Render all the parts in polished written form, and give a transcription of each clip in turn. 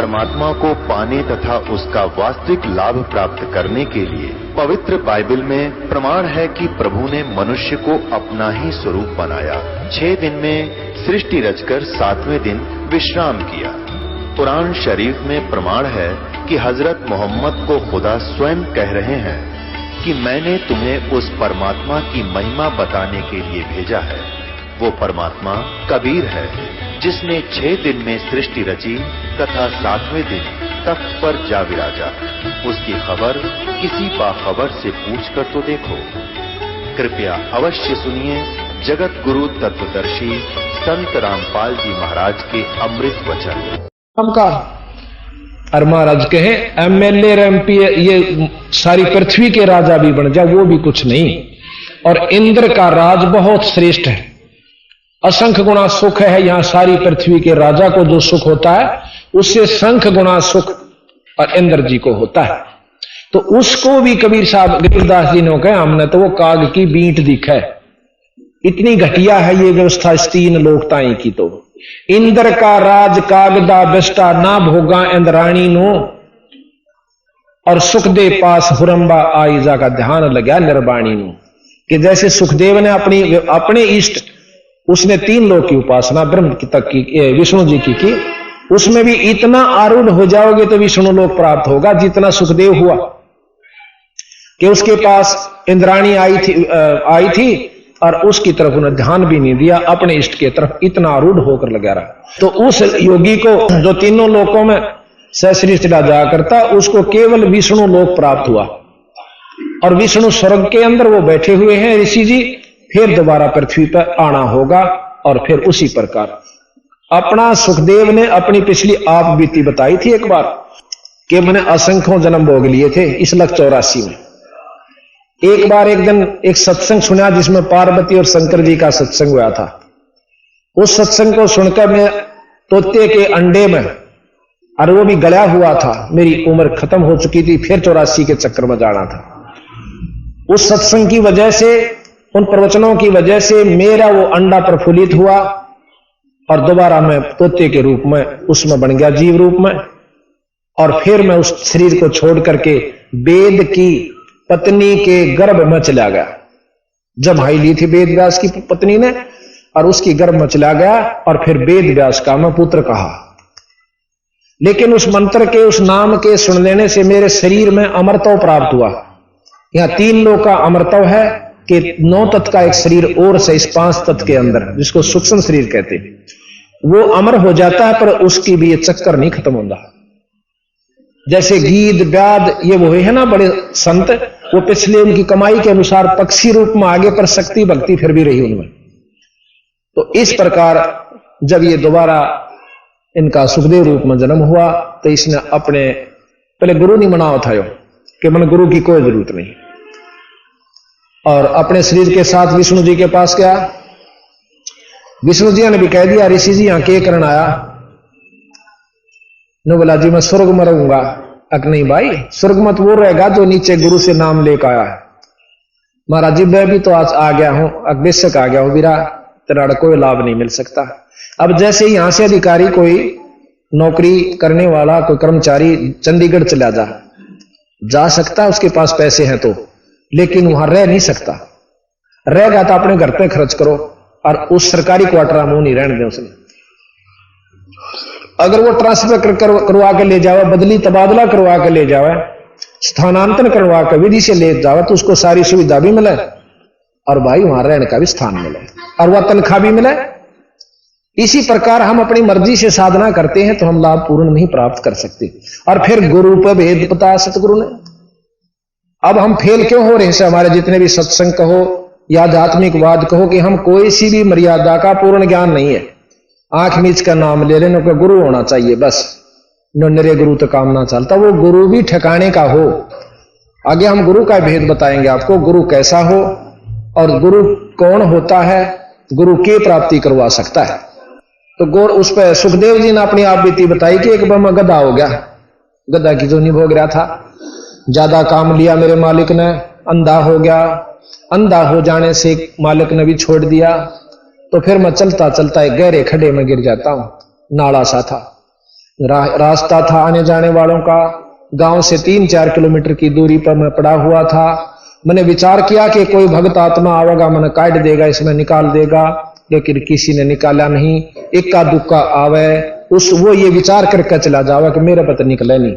परमात्मा को पाने तथा उसका वास्तविक लाभ प्राप्त करने के लिए पवित्र बाइबल में प्रमाण है कि प्रभु ने मनुष्य को अपना ही स्वरूप बनाया। 6 दिन में सृष्टि रचकर 7वें दिन विश्राम किया। कुरान शरीफ में प्रमाण है कि हजरत मोहम्मद को खुदा स्वयं कह रहे हैं कि मैंने तुम्हें उस परमात्मा की महिमा बताने के लिए भेजा है। वो परमात्मा कबीर है जिसने 6 दिन में सृष्टि रची तथा 7वें दिन तख्त पर जा विराजा। उसकी खबर किसी बाखबर से पूछकर तो देखो। कृपया अवश्य सुनिए जगत गुरु तत्वदर्शी संत रामपाल जी महाराज के अमृत वचन। हम का और महाराज कहे एमएलए एमपी ये सारी पृथ्वी के राजा भी बन जाए वो भी कुछ नहीं। और इंद्र का राज बहुत श्रेष्ठ है, असंख्य गुना सुख है। यहां सारी पृथ्वी के राजा को जो सुख होता है उससे संख्य गुना सुख और इंद्र जी को होता है। तो उसको भी कबीर साहब कबीरदास जी ने कहा हमने तो वो काग की बींट दिखा है। इतनी घटिया है ये व्यवस्था इस 3 लोकताएं की। तो इंद्र का राज कागदा बेस्टा ना भोगा इंद्राणी नो और सुखदेव पास हुरंबा आईजा का ध्यान लगा निर्वाणी नो। कि जैसे सुखदेव ने अपने इष्ट उसने 3 लोक की उपासना ब्रह्म की तक की, विष्णु जी की उसमें भी इतना आरूढ़ हो जाओगे तो विष्णु लोक प्राप्त होगा जितना सुखदेव हुआ कि उसके पास इंद्राणी आई थी और उसकी तरफ उन्हें ध्यान भी नहीं दिया, अपने इष्ट की तरफ इतना आरूढ़ होकर लगा रहा। तो उस योगी को जो 3 लोकों में सश्रेष्ठ जा करता उसको केवल विष्णु लोक प्राप्त हुआ। और विष्णु स्वर्ग के अंदर वो बैठे हुए हैं ऋषि जी, फिर दोबारा पृथ्वी पर आना होगा। और फिर उसी प्रकार अपना सुखदेव ने अपनी पिछली आप बीती बताई थी एक बार कि मैंने असंख्यों जन्म भोग लिए थे इस लख 84 में। एक बार एक दिन एक सत्संग सुना जिसमें पार्वती और शंकर जी का सत्संग हुआ था। उस सत्संग को सुनकर मैं तोते के अंडे में, और वो भी गला हुआ था, मेरी उम्र खत्म हो चुकी थी, फिर 84 के चक्कर में जाना था। उस सत्संग की वजह से, उन प्रवचनों की वजह से मेरा वो अंडा प्रफुल्लित हुआ और दोबारा मैं तोते के रूप में उसमें बन गया, जीव रूप में। और फिर मैं उस शरीर को छोड़ करके वेद की पत्नी के गर्भ में चला गया। जमाई ली थी वेद व्यास की पत्नी ने और उसकी गर्भ में चला गया और फिर वेद व्यास का मैं पुत्र कहा। लेकिन उस मंत्र के, उस नाम के सुन लेने से मेरे शरीर में अमरत्व प्राप्त हुआ। यहां 3 लोक का अमरत्व है कि 9 तत्व का एक शरीर और से इस 5 तत्व के अंदर, जिसको सूक्ष्म शरीर कहते हैं, वो अमर हो जाता है, पर उसकी भी ये चक्कर नहीं खत्म होता। जैसे गीद व्याद ये वो है ना बड़े संत, वो पिछले उनकी कमाई के अनुसार पक्षी रूप में आगे, पर शक्ति भक्ति फिर भी रही उनमें। तो इस प्रकार जब ये दोबारा इनका सुखदेव रूप में जन्म हुआ तो इसने अपने पहले गुरु नहीं मना था यो कि मैंने गुरु की कोई जरूरत नहीं, और अपने शरीर के साथ विष्णु जी के पास गया। विष्णु जी ने भी कह दिया ऋषि जी यहां के करना आया? नो बोला जी मैं स्वर्ग में रहूंगा। अक नहीं भाई, स्वर्ग मत वो रहेगा जो नीचे गुरु से नाम लेकर आया है। महाराज जी मैं भी तो आज आ गया हूं, अग्निशक आ गया हूं, मेरा तेरा कोई लाभ नहीं मिल सकता। अब जैसे यहां से अधिकारी कोई नौकरी करने वाला कोई कर्मचारी चंडीगढ़ चला जा सकता है, उसके पास पैसे हैं तो, लेकिन वहां रह नहीं सकता। रहेगा तो अपने घर पे खर्च करो, और उस सरकारी क्वार्टर में नहीं रहने दें उसने। अगर वो ट्रांसफर करवा के ले जावे, बदली तबादला करवा के ले जावे, स्थानांतरण करवा के विधि से ले जावे, तो उसको सारी सुविधा भी मिले और भाई वहां रहने का भी स्थान मिले और वह तनख्वाह भी मिले। इसी प्रकार हम अपनी मर्जी से साधना करते हैं तो हम लाभ पूर्ण नहीं प्राप्त कर सकते। और फिर गुरु पर भेद बताया सतगुरु ने। अब हम फेल क्यों हो रहे हैं? हमारे जितने भी सत्संग कहो या आध्यात्मिकवाद कहो कि हम कोई सी भी मर्यादा का पूर्ण ज्ञान नहीं है। आंख मीच का नाम ले लेने को गुरु होना चाहिए, बस निरे गुरु तो काम ना चलता। वो गुरु भी ठिकाने का हो। आगे हम गुरु का भेद बताएंगे आपको, गुरु कैसा हो और गुरु कौन होता है, गुरु की प्राप्ति करवा सकता है। तो गौर उस पर सुखदेव जी ने अपनी आप बीती बताई कि एक बार मैं गधा हो गया, गधा की जो नहीं भोग रहा था, ज्यादा काम लिया मेरे मालिक ने, अंधा हो गया। अंधा हो जाने से मालिक ने भी छोड़ दिया, तो फिर मैं चलता चलता एक गहरे खड्डे में गिर जाता हूं, नाला सा था। रास्ता था आने जाने वालों का। गांव से 3-4 किलोमीटर की दूरी पर मैं पड़ा हुआ था। मैंने विचार किया कि कोई भक्त आत्मा आवेगा, मैंने काट देगा, इसमें निकाल देगा, लेकिन किसी ने निकाला नहीं। इक्का दुक्का आवे वो ये विचार करके चला जावे कि मेरे पता निकले नहीं,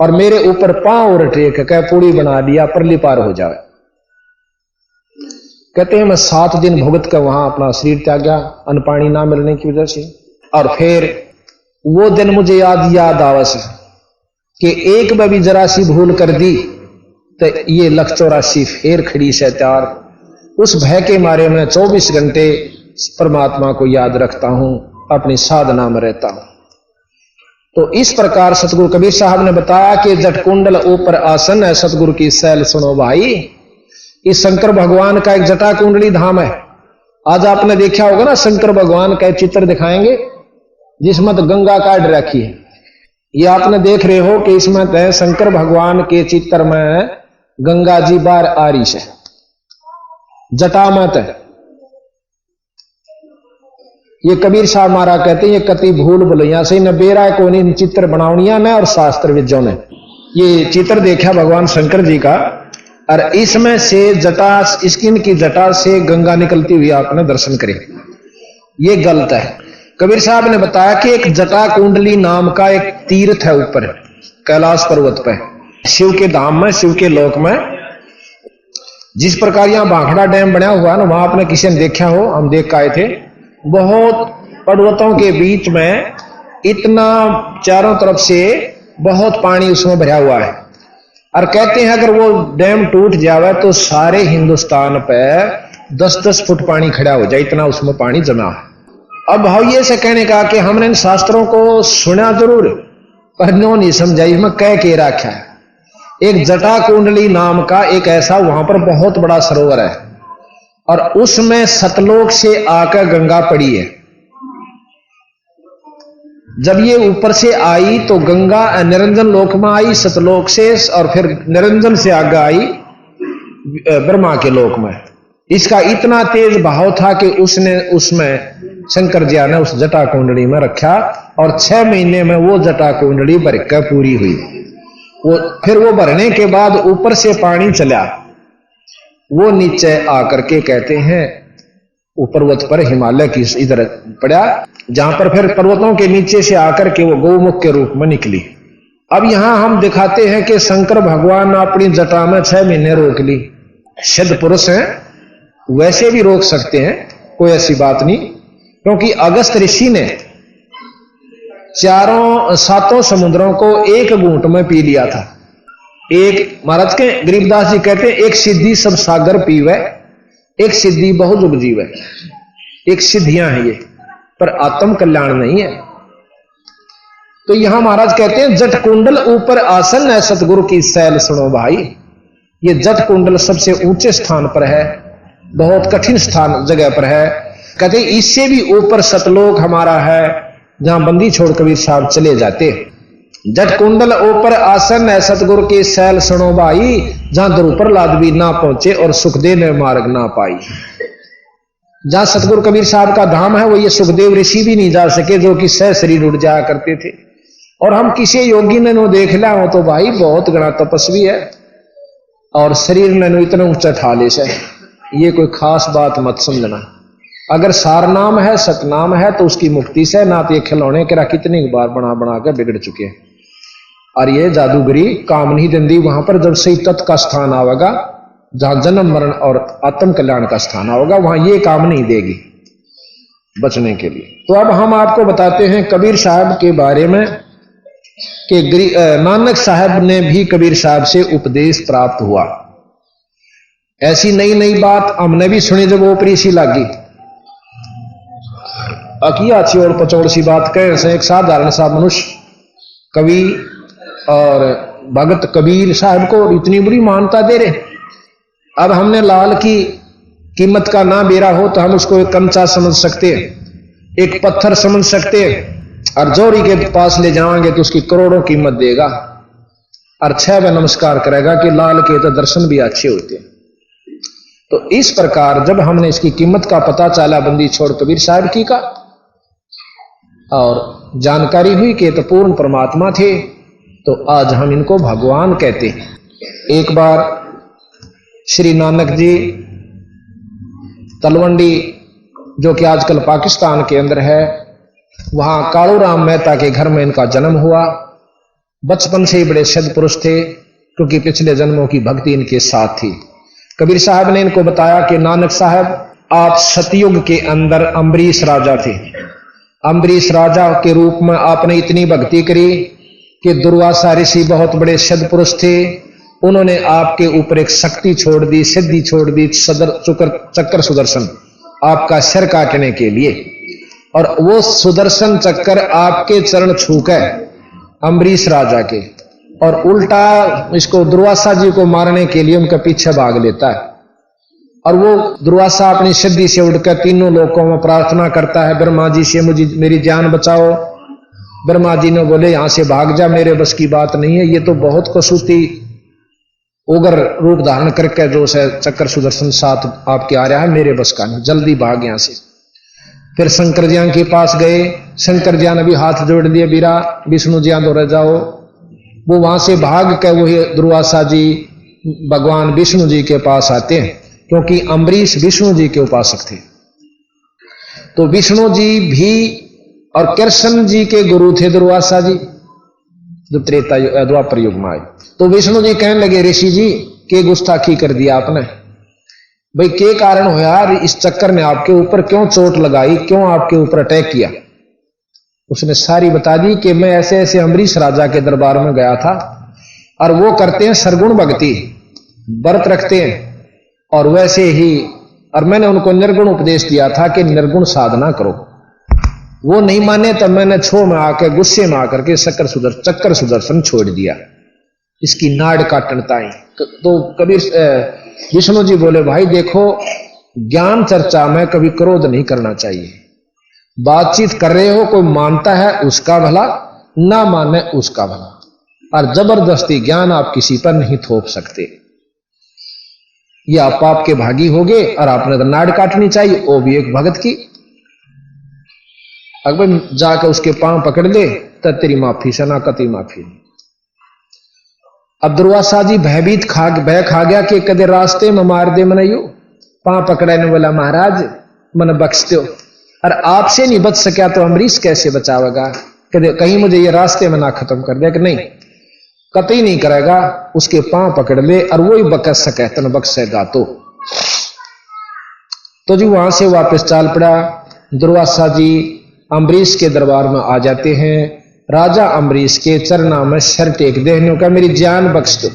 और मेरे ऊपर पांव और टेक के पूड़ी बना दिया, परली पार हो जावे। कहते हैं मैं 7 दिन भुगत कर वहां अपना शरीर त्यागा, अन्न पानी ना मिलने की वजह से। और फिर वो दिन मुझे याद आवस कि एक बार भी जरा सी भूल कर दी तो ये 184 फिर खड़ी से त्यार। उस भय के मारे मैं 24 घंटे परमात्मा को याद रखता हूं, अपनी साधना में रहता हूं। तो इस प्रकार सतगुरु कबीर साहब ने बताया कि जटकुंडल ऊपर आसन है सतगुरु की सैल सुनो भाई। इस शंकर भगवान का एक जटा कुंडली धाम है। आज आपने देखा होगा ना, शंकर भगवान का चित्र दिखाएंगे जिसमें तो गंगा काट रखी है। ये आपने देख रहे हो कि इसमें तो शंकर भगवान के चित्र में गंगा जी बाहर आ रही है, जटा मत है। ये कबीर साहब महारा कहते हैं ये कति भूल भुलैया से न बेरा को नहीं चित्र बनावनिया ने और शास्त्र विद्यों ने ये चित्र देखा भगवान शंकर जी का, और इसमें से जटा, स्किन की जटा से गंगा निकलती हुई आपने दर्शन करे। ये गलत है। कबीर साहब ने बताया कि एक जटा कुंडली नाम का एक तीर्थ है ऊपर कैलाश पर्वत पे, शिव के धाम में, शिव के लोक में। जिस प्रकार यहां भाखड़ा डैम बना हुआ है ना, वहां आपने किसी ने देखा हो, हम देख के आए थे। बहुत पर्वतों के बीच में इतना चारों तरफ से बहुत पानी उसमें भरा हुआ है, और कहते हैं अगर वो डैम टूट जावे तो सारे हिंदुस्तान पे 10-10 फुट पानी खड़ा हो जाए, इतना उसमें पानी जमा है। अब भाइये से कहने का कि हमने इन शास्त्रों को सुना जरूर पर नो नहीं समझा, इसमें कह के रखा है। एक जटा कुंडली नाम का एक ऐसा वहां पर बहुत बड़ा सरोवर है, और उसमें सतलोक से आकर गंगा पड़ी है। जब ये ऊपर से आई तो गंगा निरंजन लोक में आई सतलोक से, और फिर निरंजन से आगे आई ब्रह्मा के लोक में। इसका इतना तेज बहाव था कि उसने उसमें शंकर जी ने उस जटा कुंडली में रखा, और 6 महीने में वो जटा कुंडली भरकर पूरी हुई। फिर वो भरने के बाद ऊपर से पानी चला, वो नीचे आकर के कहते हैं पर्वत पर हिमालय की इधर पड़ा, जहां पर फिर पर्वतों के नीचे से आकर के वो गौमुख के रूप में निकली। अब यहां हम दिखाते हैं कि शंकर भगवान ने अपनी जटा में 6 महीने रोक ली। सिद्ध पुरुष हैं, वैसे भी रोक सकते हैं, कोई ऐसी बात नहीं, क्योंकि अगस्त ऋषि ने 7 समुद्रों को एक घूंट में पी लिया था। एक महाराज के गरीबदास जी कहते हैं एक सिद्धि सब सागर पीवे, एक सिद्धि बहु जुग जीवे। एक सिद्धियां हैं ये, पर आत्म कल्याण नहीं है। तो यहां महाराज कहते हैं जट कुंडल ऊपर आसन है सतगुरु की सैल सुनो भाई। ये जट कुंडल सबसे ऊंचे स्थान पर है, बहुत कठिन स्थान जगह पर है। कहते इससे भी ऊपर सतलोक हमारा है, जहां बंदी छोड़ कबीर साहब चले जाते। जट कुंडल ऊपर आसन है सतगुरु की सैल सुनो भाई, जहां ध्रुव भी ना पहुंचे और सुखदेव ने मार्ग ना पाई। जहां सतगुरु कबीर साहब का धाम है वो ये सुखदेव ऋषि भी नहीं जा सके, जो कि सह शरीर उड़ जाया करते थे। और हम किसी योगी ने नो देख लिया हो तो भाई बहुत घना तपस्वी है, और शरीर ने नो इतना ऊंचा ठाले से, ये कोई खास बात मत समझना। अगर सार नाम है, सतनाम है, तो उसकी मुक्ति से ना तो ये खिलौने करा कितनी बार बना बना कर बिगड़ चुके हैं। और ये जादूगरी काम नहीं देंदी वहां पर। जब सही तत्व का स्थान आवेगा, जहां जन्म मरण और आत्म कल्याण का स्थान आवेगा, वहां ये काम नहीं देगी बचने के लिए। तो अब हम आपको बताते हैं कबीर साहब के बारे में कि नानक साहब ने भी कबीर साहब से उपदेश प्राप्त हुआ। ऐसी नई नई बात हमने भी सुनी जब ऊपरी सी लागी, अकिया अच्छी और पचौड़ सी बात कहे से एक साधारण सा मनुष्य कवि और भगत कबीर साहब को इतनी बड़ी मान्यता दे रहे। अब हमने लाल की कीमत का ना बेरा हो तो हम उसको एक कंचा समझ सकते हैं, एक पत्थर समझ सकते हैं, और जोरी के पास ले जाएंगे तो उसकी करोड़ों कीमत देगा, और 6 बार नमस्कार करेगा कि लाल के तो दर्शन भी अच्छे होते हैं। तो इस प्रकार जब हमने इसकी कीमत का पता चला बंदी छोड़ कबीर साहब की का, और जानकारी हुई कि तो पूर्ण परमात्मा थे, तो आज हम इनको भगवान कहते हैं। एक बार श्री नानक जी तलवंडी, जो कि आजकल पाकिस्तान के अंदर है, वहां कालूराम मेहता के घर में इनका जन्म हुआ। बचपन से ही बड़े सद्पुरुष थे, क्योंकि पिछले जन्मों की भक्ति इनके साथ थी। कबीर साहब ने इनको बताया कि नानक साहब, आप सतयुग के अंदर अम्बरीश राजा थे। अम्बरीश राजा के रूप में आपने इतनी भक्ति करी कि दुर्वासा ऋषि बहुत बड़े सद्पुरुष थे, उन्होंने आपके ऊपर एक शक्ति छोड़ दी, सिद्धि छोड़ दी, चक्कर सुदर्शन, आपका सिर काटने के लिए। और वो सुदर्शन चक्कर आपके चरण छूकर अम्बरीश राजा के, और उल्टा इसको दुर्वासा जी को मारने के लिए उनके पीछे भाग लेता है। और वो दुर्वासा अपनी सिद्धि से उठकर तीनों लोकों में प्रार्थना करता है, ब्रह्मा जी से मुझे मेरी जान बचाओ। ब्रह्मा जी ने बोले यहां से भाग जा, मेरे बस की बात नहीं है, ये तो बहुत कसूती उग्र रूप धारण करके जो चक्कर सुदर्शन साथ आपके आ रहा है, मेरे बस का नहीं, जल्दी भाग यहां से। फिर शंकर जी के पास गए, शंकर जी ने भी हाथ जोड़ दिए, बीरा विष्णु जी दौड़े जाओ। वो वहां से भाग कर वही दुर्वासा जी भगवान विष्णु जी के पास आते हैं, क्योंकि अम्बरीश विष्णु जी के उपासक थे। तो विष्णु जी भी और कृष्ण जी के गुरु थे दुर्वासा जी, जो त्रेता द्वापर युग में आए। तो विष्णु जी कहने लगे, ऋषि जी के गुस्ताखी कर दिया आपने, भाई के कारण हो यार, इस चक्कर ने आपके ऊपर क्यों चोट लगाई, क्यों आपके ऊपर अटैक किया। उसने सारी बता दी कि मैं ऐसे ऐसे अम्बरीश राजा के दरबार में गया था, और वो करते हैं सरगुण भक्ति, व्रत रखते हैं, और वैसे ही, और मैंने उनको निर्गुण उपदेश दिया था कि निर्गुण साधना करो। वो नहीं माने, तब मैंने छो में आकर, गुस्से में आकर के चक्कर सुदर्शन छोड़ दिया, इसकी नाड़ काटनता ही। तो कबीर विष्णु जी बोले, भाई देखो, ज्ञान चर्चा में कभी क्रोध नहीं करना चाहिए। बातचीत कर रहे हो, कोई मानता है उसका भला, ना माने उसका भला, और जबरदस्ती ज्ञान आप किसी पर नहीं थोप सकते। ये आप पाप के भागी होगे, और आपने तो नाड़ काटनी चाहिए, वो भी एक भगत की। अगर जाकर उसके पांव पकड़ ले तो तेरी माफी से ना कती माफी। अब दुर्वासा जी भयभीत भय खा गया कि कदे रास्ते में मार दे मन, यू पांव पकड़ने वाला महाराज मन बख्श दो, और आपसे नहीं बच सका तो अम्बरीश कैसे बचावेगा, कदे कहीं मुझे ये रास्ते में ना खत्म कर दे। कि नहीं, कतई नहीं करेगा, उसके पांव पकड़ ले और वो ही बकस सके तन बख्शेगा। तो जी वहां से वापस चाल पड़ा। दुर्वासा जी अम्बरीश के दरबार में आ जाते हैं। राजा अम्बरीश के चरणों में सिर टेक देने का, मेरी जान बख्श दो,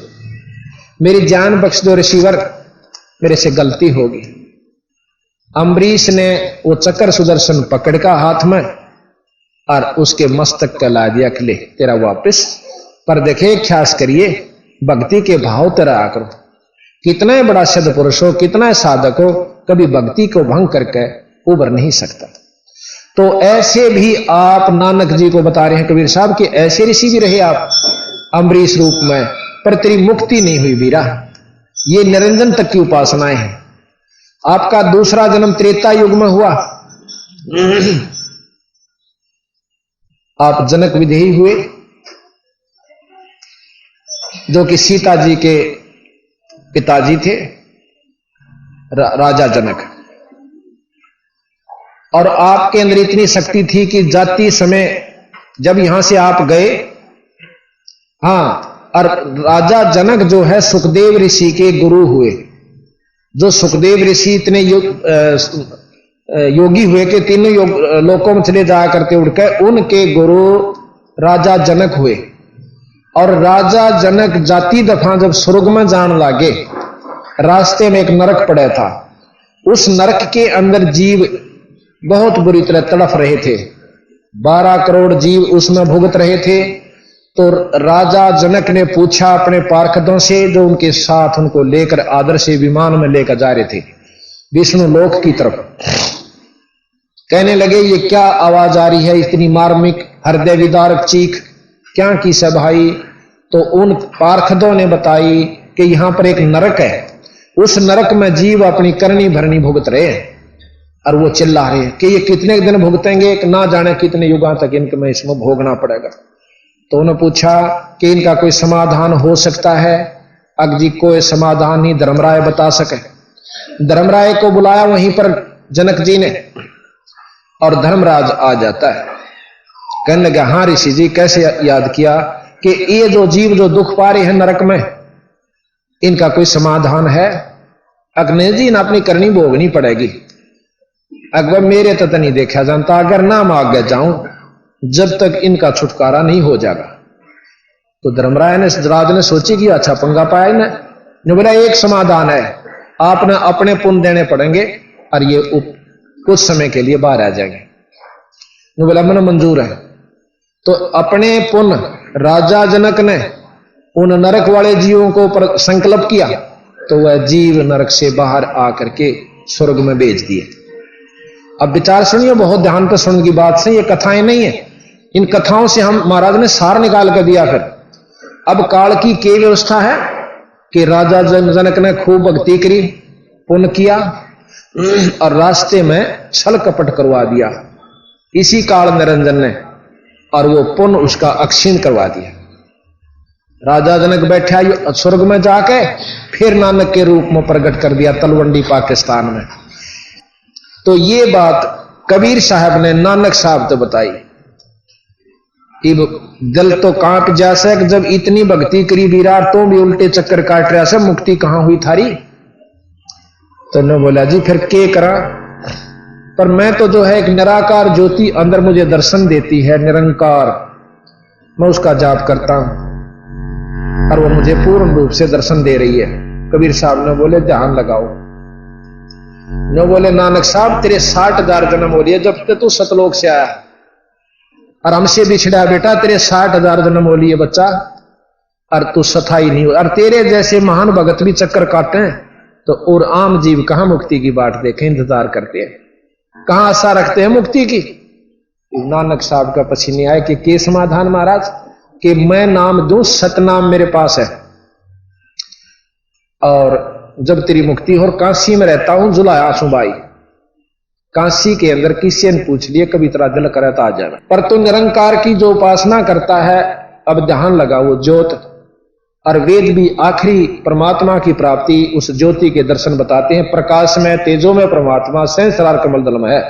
मेरी जान बख्श दो ऋषिवर, मेरे से गलती होगी। अम्बरीश ने वो चक्कर सुदर्शन पकड़ का हाथ में और उसके मस्तक का ला दिया, ले तेरा वापस। पर देखे, ख्यास करिए, भक्ति के भाव तेरा करो। कितना बड़ा सद पुरुष हो, कितना साधक हो, कभी भक्ति को भंग करके उबर नहीं सकता। तो ऐसे भी आप नानक जी को बता रहे हैं कबीर साहब कि ऐसे ऋषि भी रहे आप अम्बरीश रूप में, पर तेरी मुक्ति नहीं हुई बीरा। ये निरंजन तक की उपासनाएं हैं। आपका दूसरा जन्म त्रेता युग में हुआ, आप जनक विदेही हुए, जो कि सीता जी के पिताजी थे, राजा जनक। और आपके अंदर इतनी शक्ति थी कि जाति समय जब यहां से आप गए, और राजा जनक जो है सुखदेव ऋषि के गुरु हुए। जो सुखदेव ऋषि इतने योगी हुए कि तीनों लोकों में चले जाया करते उड़कर, उनके गुरु राजा जनक हुए। और राजा जनक जाति दफा जब स्वर्ग में जान लागे, रास्ते में एक नरक पड़ा था। उस नरक के अंदर जीव बहुत बुरी तरह तड़फ रहे थे, 12 करोड़ जीव उसमें भुगत रहे थे। तो राजा जनक ने पूछा अपने पार्षदों से, जो उनके साथ उनको लेकर आदर से विमान में लेकर जा रहे थे विष्णु लोक की तरफ, कहने लगे, ये क्या आवाज आ रही है, इतनी मार्मिक हृदय विदारक चीख, क्या की सब भाई। तो उन पार्षदों ने बताई कि यहां पर एक नरक है, उस नरक में जीव अपनी करनी भरनी भुगत रहे हैं। और वो चिल्ला रहे हैं कि ये कितने दिन भुगतेंगे, ना जाने कितने युगों तक इनको इसमें भोगना पड़ेगा। तो उन्होंने पूछा कि इनका कोई समाधान हो सकता है? अग जी कोई समाधान नहीं धर्मराय बता सके। धर्मराय को बुलाया वहीं पर जनक जी ने, और धर्मराज आ जाता है। कहने लगा, हाँ ऋषि जी, कैसे याद किया कि ये जो जीव जो दुख पा रहे हैं नरक में, इनका कोई समाधान है? अग्नि जी ने अपनी करनी भोगनी पड़ेगी। अकबर मेरे तो नहीं देखा जानता, अगर ना मांग जाऊं जब तक इनका छुटकारा नहीं हो जाएगा। तो धर्मराय ने राज ने सोची कि अच्छा पंगा पाया इन्हें। बोला एक समाधान है, आपने अपने पुण्य देने पड़ेंगे और ये कुछ समय के लिए बाहर आ जाएंगे। बोला मैंने मंजूर है। तो अपने पुण्य राजा जनक ने उन नरक वाले जीवों को संकल्प किया, तो वह जीव नरक से बाहर आकर के स्वर्ग में भेज दिए। अब विचार सुनिए, बहुत ध्यान पर सुनने की बात से, ये कथाएं नहीं है। इन कथाओं से हम महाराज ने सार निकाल कर दिया। फिर अब काल की क्या व्यवस्था है कि राजा जनक ने खूब भक्ति करी, पुण्य किया और रास्ते में छल कपट करवा दिया इसी काल निरंजन ने, और वो पुण्य उसका अक्षीण करवा दिया। राजा जनक बैठा स्वर्ग में जाके फिर नानक के रूप में प्रकट कर दिया तलवंडी पाकिस्तान में। तो ये बात कबीर साहब ने नानक साहब तो बताई। इब दिल तो कांप जैसे जब इतनी भक्ति करी विराट, तो भी उल्टे चक्कर काट रहा से, मुक्ति कहां हुई थारी? तो ने बोला जी फिर के करा, पर मैं तो जो है एक निराकार ज्योति अंदर मुझे दर्शन देती है, निरंकार, मैं उसका जाप करता हूं और वो मुझे पूर्ण रूप से दर्शन दे रही है। कबीर साहब ने बोले ध्यान लगाओ। न बोले नानक साहब तेरे 60,000 जन्म हो रही है जब तक तू सतलोक से आया, और हमसे बिछड़ा बेटा तेरे 60,000 जन्म हो लिए बच्चा, और तू सथाई नहीं हो। और तेरे जैसे महान भगत भी चक्कर काटे हैं, तो और आम जीव कहां मुक्ति की बाट देखे, इंतजार करते हैं, कहां आशा रखते हैं मुक्ति की। नानक साहब का पसीने आए कि के समाधान महाराज, कि मैं नाम दूं, सतनाम मेरे पास है, और जब तेरी मुक्ति हो, काशी में रहता हूं जुलाया सुबाई, काशी के अंदर किसी ने पूछ लिए कभी तेरा दिल करे तो आ जाना। पर तू निरंकार की जो उपासना करता है, अब ध्यान लगा, वो ज्योत और वेद भी आखिरी परमात्मा की प्राप्ति उस ज्योति के दर्शन बताते हैं। प्रकाश में तेजो में परमात्मा सहस्रार कमल दल में है।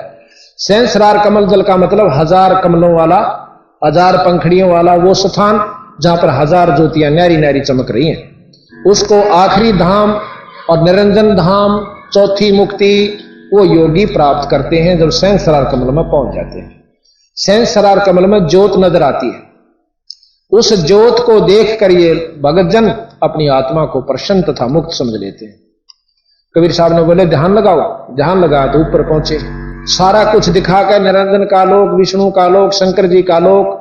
सहस्रार कमल दल का मतलब 1000 कमलों वाला, 1000 पंखड़ियों वाला वो स्थान जहां पर 1000 ज्योतियां न्यारी न्यारी चमक रही हैं। उसको आखिरी धाम और निरंजन धाम, चौथी मुक्ति, वो योगी प्राप्त करते हैं जब सहस्रार कमल में पहुंच जाते हैं। सहस्रार कमल में ज्योत नजर आती है, उस ज्योत को देखकर ये भगतजन अपनी आत्मा को प्रसन्न तथा मुक्त समझ लेते हैं। कबीर साहब ने बोले ध्यान लगाओ। ध्यान लगा तो ऊपर पहुंचे, सारा कुछ दिखाकर निरंजन का लोक, विष्णु का लोक, शंकर जी का लोक,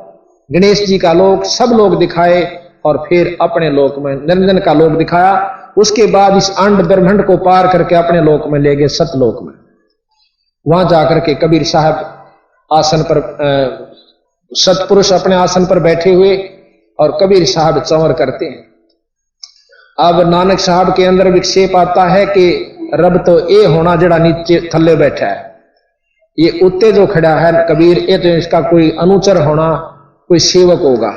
गणेश जी का लोक, सब लोग दिखाए, और फिर अपने लोक में निरंजन का लोक दिखाया। उसके बाद इस अंड ब्रह्मांड को पार करके अपने लोक में ले गए, सतलोक में। वहां जाकर के कबीर साहब आसन पर, सतपुरुष अपने आसन पर बैठे हुए, और कबीर साहब चंवर करते हैं। अब नानक साहब के अंदर विक्षेप आता है कि रब तो ये होना जड़ा नीचे थल्ले बैठा है, ये उत्ते जो खड़ा है कबीर, ये तो इसका कोई अनुचर होना, कोई सेवक होगा।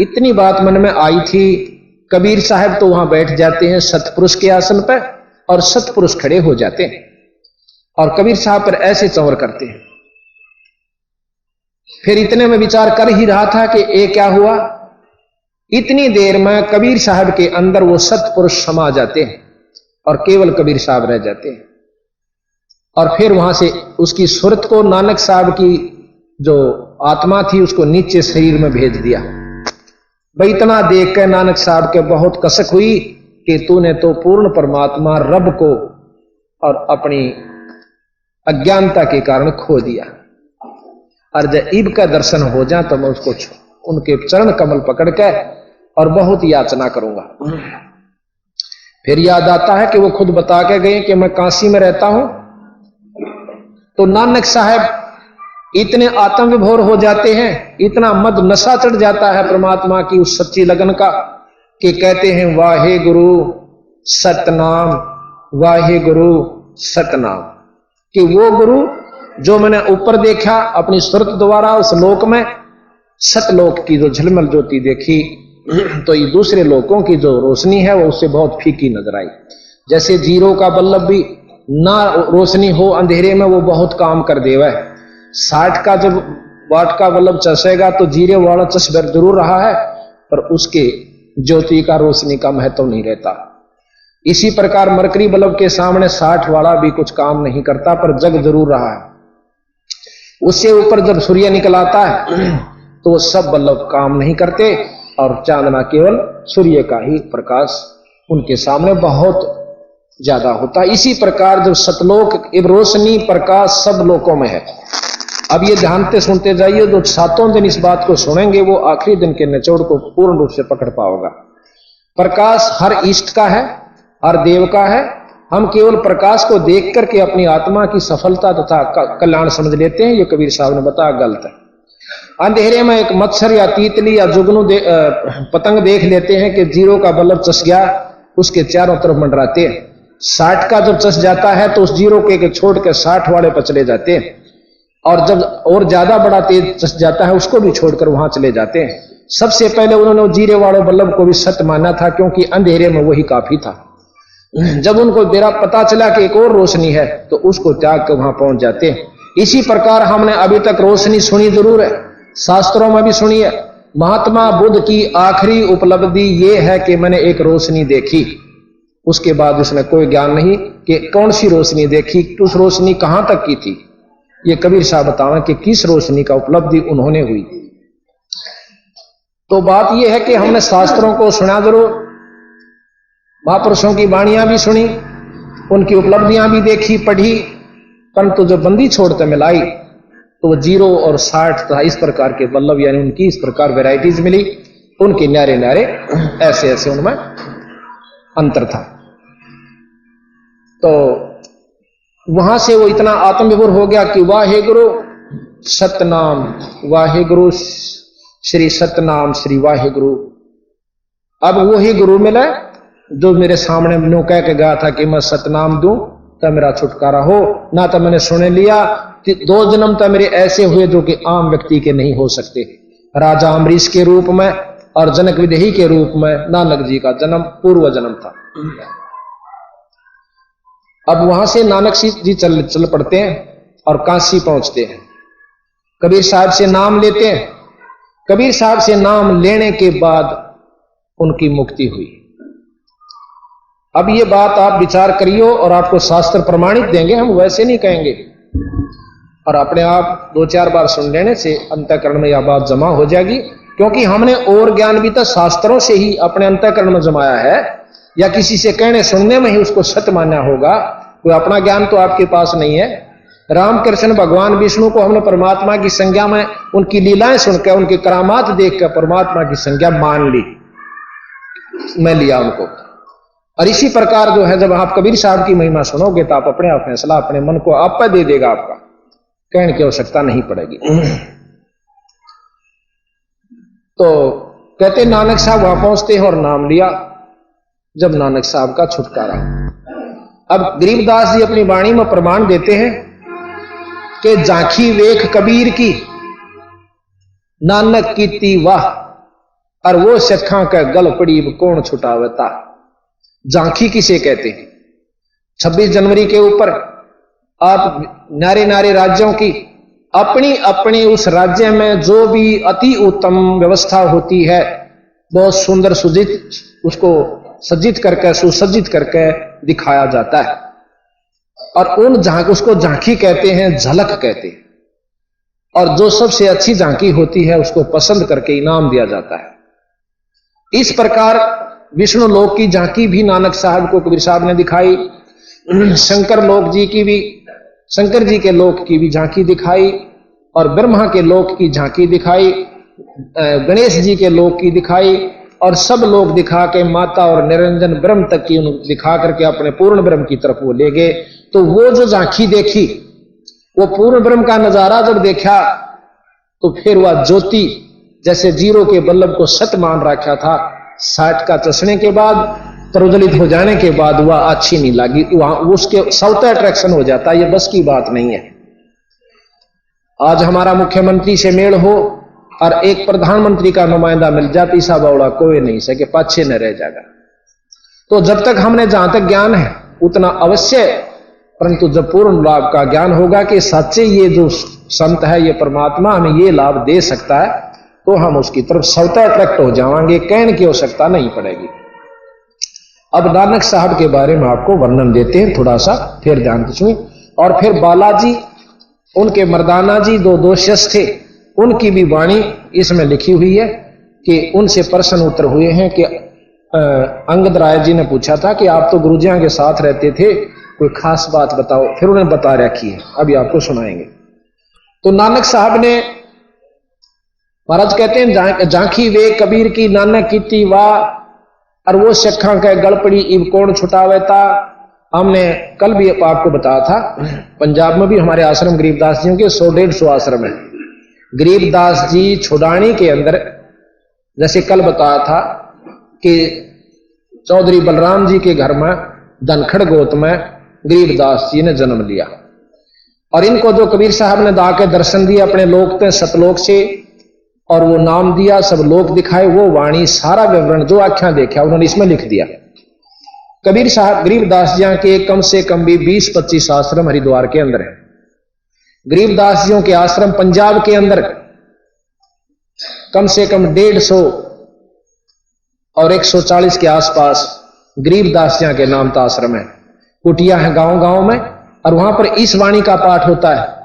इतनी बात मन में आई थी। कबीर साहब तो वहां बैठ जाते हैं सतपुरुष के आसन पर, और सतपुरुष खड़े हो जाते हैं, और कबीर साहब पर ऐसे चंवर करते हैं। फिर इतने में विचार कर ही रहा था कि ये क्या हुआ। इतनी देर में कबीर साहब के अंदर वो सतपुरुष समा जाते हैं, और केवल कबीर साहब रह जाते हैं। और फिर वहां से उसकी सुरत को, नानक साहब की जो आत्मा थी, उसको नीचे शरीर में भेज दिया। भाई इतना देख कर नानक साहब के बहुत कसक हुई कि तूने तो पूर्ण परमात्मा रब को और अपनी अज्ञानता के कारण खो दिया, और जब ईब का दर्शन हो जाए तो मैं उसको उनके चरण कमल पकड़ के और बहुत याचना करूंगा। फिर याद आता है कि वो खुद बता के गए कि मैं काशी में रहता हूं। तो नानक साहब इतने आत्म विभोर हो जाते हैं, इतना मद नशा चढ़ जाता है परमात्मा की उस सच्ची लगन का, कि कहते हैं वाहे गुरु सतनाम, वाहे गुरु सतनाम। कि वो गुरु जो मैंने ऊपर देखा अपनी सुरत द्वारा उस लोक में, सतलोक की जो झलमल ज्योति देखी, तो ये दूसरे लोकों की जो रोशनी है वो उससे बहुत फीकी नजर आई। जैसे जीरो का बल्लभ भी ना रोशनी हो अंधेरे में वो बहुत काम कर देवा है। 60 का जब वाट का बल्लभ चसेगा तो जीरे वाला चश्बर जरूर रहा है, पर उसके ज्योति का रोशनी का महत्व नहीं रहता। इसी प्रकार मरकरी बल्ब के सामने 60 वाला भी कुछ काम नहीं करता, पर जग जरूर रहा है। उससे ऊपर जब सूर्य निकल आता है तो वो सब बल्ब काम नहीं करते और चांदना केवल सूर्य का ही प्रकाश उनके सामने बहुत ज्यादा होता है। इसी प्रकार जब सतलोक रोशनी प्रकाश सब लोकों में है। अब ये ध्यान से सुनते जाइए, जो 7 दिन इस बात को सुनेंगे वो आखिरी दिन के निचोड़ को पूर्ण रूप से पकड़ पाओगा। प्रकाश हर इष्ट का है, हर देव का है। हम केवल प्रकाश को देख करके अपनी आत्मा की सफलता तथा कल्याण समझ लेते हैं, ये कबीर साहब ने बताया गलत है। अंधेरे में एक मच्छर या तीतली या जुगनू पतंग देख लेते हैं कि जीरो का बल्ब चस गया, उसके चारों तरफ मंडराते हैं। 60 का जब चस जाता है तो उस जीरो के छोड़ के 60 वाले पर चले जाते हैं, और जब और ज्यादा बड़ा तेज चस जाता है उसको भी छोड़कर वहां चले जाते हैं। सबसे पहले उन्होंने जीरे वाले बल्लभ को भी सत्य माना था, क्योंकि अंधेरे में वही काफी था। जब उनको मेरा पता चला कि एक और रोशनी है तो उसको त्याग कर वहां पहुंच जाते हैं। इसी प्रकार हमने अभी तक रोशनी सुनी जरूर है, शास्त्रों में भी सुनी है। महात्मा बुद्ध की आखिरी उपलब्धि ये है कि मैंने एक रोशनी देखी। उसके बाद उसने कोई ज्ञान नहीं कि कौन सी रोशनी देखी, उस रोशनी कहां तक की थी। ये कबीर साहब बतावें कि किस रोशनी का उपलब्धि उन्होंने हुई। तो बात यह है कि हमने शास्त्रों को सुना जरूर, महापुरुषों की वाणियां भी सुनी, उनकी उपलब्धियां भी देखी पढ़ी, परंतु जो बंदी छोड़ते मिलाई तो वो 0 और 60 था। इस प्रकार के बल्लभ यानी उनकी इस प्रकार वैरायटीज मिली, उनके न्यारे न्यारे ऐसे ऐसे उनमें अंतर था। तो वहां से वो इतना आत्मविभोर हो गया कि वाहे गुरु सतनाम, वाहे गुरु श्री सतनाम श्री वाहे गुरु। अब वही गुरु मिला जो मेरे सामने नो कह के गया था कि मैं सतनाम दूं तो मेरा छुटकारा हो, ना तो मैंने सुने लिया। 2 जन्म तो मेरे ऐसे हुए जो कि आम व्यक्ति के नहीं हो सकते। राजा अम्बरीश के रूप में और जनक विदेही के रूप में नानक जी का जन्म पूर्व जन्म था। अब वहां से नानक जी चल पड़ते हैं और काशी पहुंचते हैं। कबीर साहब से नाम लेते हैं। कबीर साहब से नाम लेने के बाद उनकी मुक्ति हुई। अब ये बात आप विचार करियो और आपको शास्त्र प्रमाणित देंगे, हम वैसे नहीं कहेंगे। और अपने आप 2-4 बार सुन लेने से अंतःकरण में यह बात जमा हो जाएगी, क्योंकि हमने और ज्ञान भी तो शास्त्रों से ही अपने अंतःकरण में जमाया है, या किसी से कहने सुनने में ही उसको सत्य मानना होगा। कोई अपना ज्ञान तो आपके पास नहीं है। रामकृष्ण भगवान विष्णु को हमने परमात्मा की संज्ञा में उनकी लीलाएं सुनकर, उनकी करामात देखकर परमात्मा की संज्ञा मान ली, मैं लिया उनको। और इसी प्रकार जो है, जब आप कबीर साहब की महिमा सुनोगे तो आप अपने आप फैसला अपने मन को आप पर दे देगा, आपका कहने की आवश्यकता नहीं पड़ेगी। तो कहते नानक साहब वहां पहुंचते हैं और नाम लिया। जब नानक साहब का छुटकारा, अब गरीबदास जी अपनी वाणी में प्रमाण देते हैं कि झांकी वेख कबीर की नानक कीती वाह, और वो सखा का गल पड़ी कौन छुटावता। झांकी किसे कहते हैं? 26 जनवरी के ऊपर आप नारे नारे राज्यों की अपनी अपनी उस राज्य में जो भी अति उत्तम व्यवस्था होती है, बहुत सुंदर सुजित उसको सज्जित करके सुसज्जित करके दिखाया जाता है। और उन उसको झांकी कहते हैं, झलक कहते हैं। और जो सबसे अच्छी झांकी होती है उसको पसंद करके इनाम दिया जाता है। इस प्रकार विष्णु लोक की झांकी भी नानक साहब को कबीर साहब ने दिखाई। शंकर लोक जी की भी, शंकर जी के लोक की भी झांकी दिखाई, और ब्रह्मा के लोक की झांकी दिखाई, गणेश जी के लोक की दिखाई, और सब लोग दिखा के माता और निरंजन ब्रह्म तक की दिखा करके अपने पूर्ण ब्रह्म की तरफ वो ले गए। तो वो जो झांकी देखी, वो पूर्ण ब्रह्म का नजारा जब देखा तो फिर वह ज्योति जैसे जीरो के बल्लभ को सत मान रखा था, 60 का चसने के बाद प्रज्वलित हो जाने के बाद वह अच्छी नहीं लगी, वहां उसके स्वतः अट्रैक्शन हो जाता है। ये बस की बात नहीं है। आज हमारा मुख्यमंत्री से मेल हो और एक प्रधानमंत्री का नुमाइंदा मिल जाती, सा बावड़ा कोई नहीं सके, पाछे न रह जाएगा। तो जब तक हमने जहां तक ज्ञान है उतना अवश्य, परंतु जब पूर्ण लाभ का ज्ञान होगा कि सच्चे ये जो संत है, ये परमात्मा हमें ये लाभ दे सकता है, तो हम उसकी तरफ स्वतः अट्रैक्ट हो जाएंगे, कहने की आवश्यकता नहीं पड़ेगी। अब नानक साहब के बारे में आपको वर्णन देते हैं थोड़ा सा, फिर ध्यान से सुनिए। और फिर बालाजी, उनके मर्दाना जी दो शिष्य थे, उनकी भी वाणी इसमें लिखी हुई है कि उनसे प्रश्न उत्तर हुए हैं कि अंगद राय जी ने पूछा था कि आप तो गुरुजियों के साथ रहते थे, कोई खास बात बताओ। फिर उन्हें बता रखी है, अभी आपको सुनाएंगे। तो नानक साहब ने, महाराज कहते हैं, झांकी वे कबीर की नानक कीती वाह, और वो शखा के गड़पड़ी इब कौन छुटावे था। हमने कल भी आपको बताया था, पंजाब में भी हमारे आश्रम गरीबदास जी के 100-150 आश्रम है। गरीबदास जी छुड़ानी के अंदर, जैसे कल बताया था कि चौधरी बलराम जी के घर में धनखड़ गोत में गरीबदास जी ने जन्म लिया, और इनको जो कबीर साहब ने दा के दर्शन दिए अपने लोक पे सतलोक से, और वो नाम दिया, सब लोक दिखाए, वो वाणी सारा विवरण जो आख्या देखा उन्होंने इसमें लिख दिया। कबीर साहब गरीबदास जी के कम से कम भी 20-25 आश्रम हरिद्वार के अंदर है। गरीबदास जियों के आश्रम पंजाब के अंदर कम से कम 150 और 140 के आसपास गरीबदास जी के नाम का आश्रम है। कुटिया है गांव-गांव में, और वहां पर इस वाणी का पाठ होता है।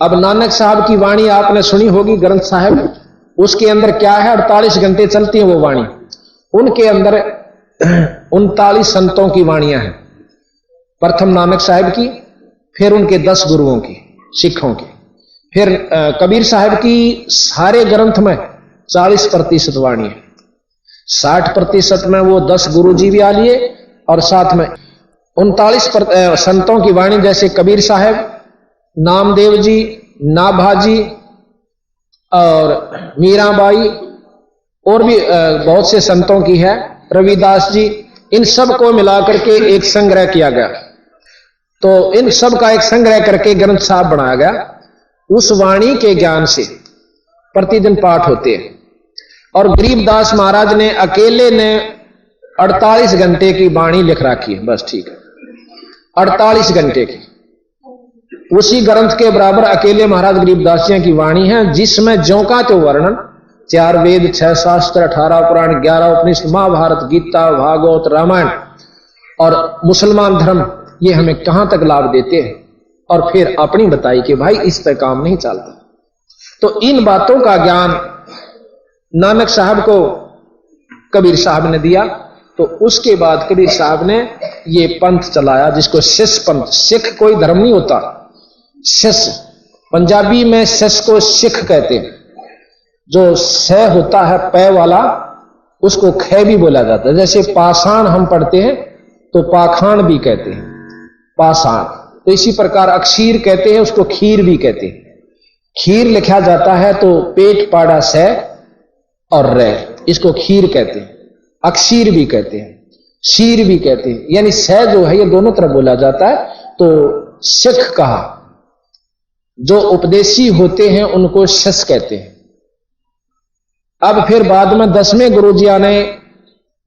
अब नानक साहब की वाणी आपने सुनी होगी, ग्रंथ साहब, उसके अंदर क्या है, 48 घंटे चलती है वो वाणी। उनके अंदर 39 संतों की वाणियां हैं। प्रथम नानक साहब की, फिर उनके 10 गुरुओं की, सिखों की, फिर कबीर साहब की सारे ग्रंथ में 40% वाणी है। 60% में वो 10 गुरु जी भी आ लिए, और साथ में 39 संतों की वाणी, जैसे कबीर साहब, नामदेव जी, नाभाजी और मीराबाई, और भी बहुत से संतों की है, रविदास जी, इन सब को मिलाकर के एक संग्रह किया गया। तो इन सब का एक संग्रह करके ग्रंथ साहब बनाया गया। उस वाणी के ज्ञान से प्रतिदिन पाठ होते हैं। और गरीबदास महाराज ने अकेले ने 48 घंटे की वाणी लिख रखी है, बस ठीक है, 48 घंटे की। उसी ग्रंथ के बराबर अकेले महाराज गरीबदास जी की वाणी है, जिसमें ज्यों का त्यो वर्णन 4 वेद, 6 शास्त्र, 18 पुराण, 11 उपनिषद, महाभारत, गीता, भागवत, रामायण और मुसलमान धर्म, ये हमें कहां तक लाभ देते हैं, और फिर अपनी बताई कि भाई इस पर काम नहीं चलता। तो इन बातों का ज्ञान नानक साहब को कबीर साहब ने दिया। तो उसके बाद कबीर साहब ने ये पंथ चलाया, जिसको शिष्य पंथ। सिख कोई धर्म नहीं होता, शिष्य, पंजाबी में शिष्य को सिख कहते हैं। जो स होता है पै वाला, उसको ख भी बोला जाता है। जैसे पाषाण हम पढ़ते हैं तो पाखाण भी कहते हैं, पाषाण। तो इसी प्रकार अक्षीर कहते हैं, उसको खीर भी कहते हैं। खीर लिखा जाता है तो पेट पाड़ा स और रे, इसको खीर कहते हैं। अक्षीर भी कहते हैं, शीर भी कहते हैं, यानी स जो है ये दोनों तरफ बोला जाता है। तो सिख कहा, जो उपदेशी होते हैं उनको शिष्य कहते हैं। अब फिर बाद में 10वें गुरुजिया ने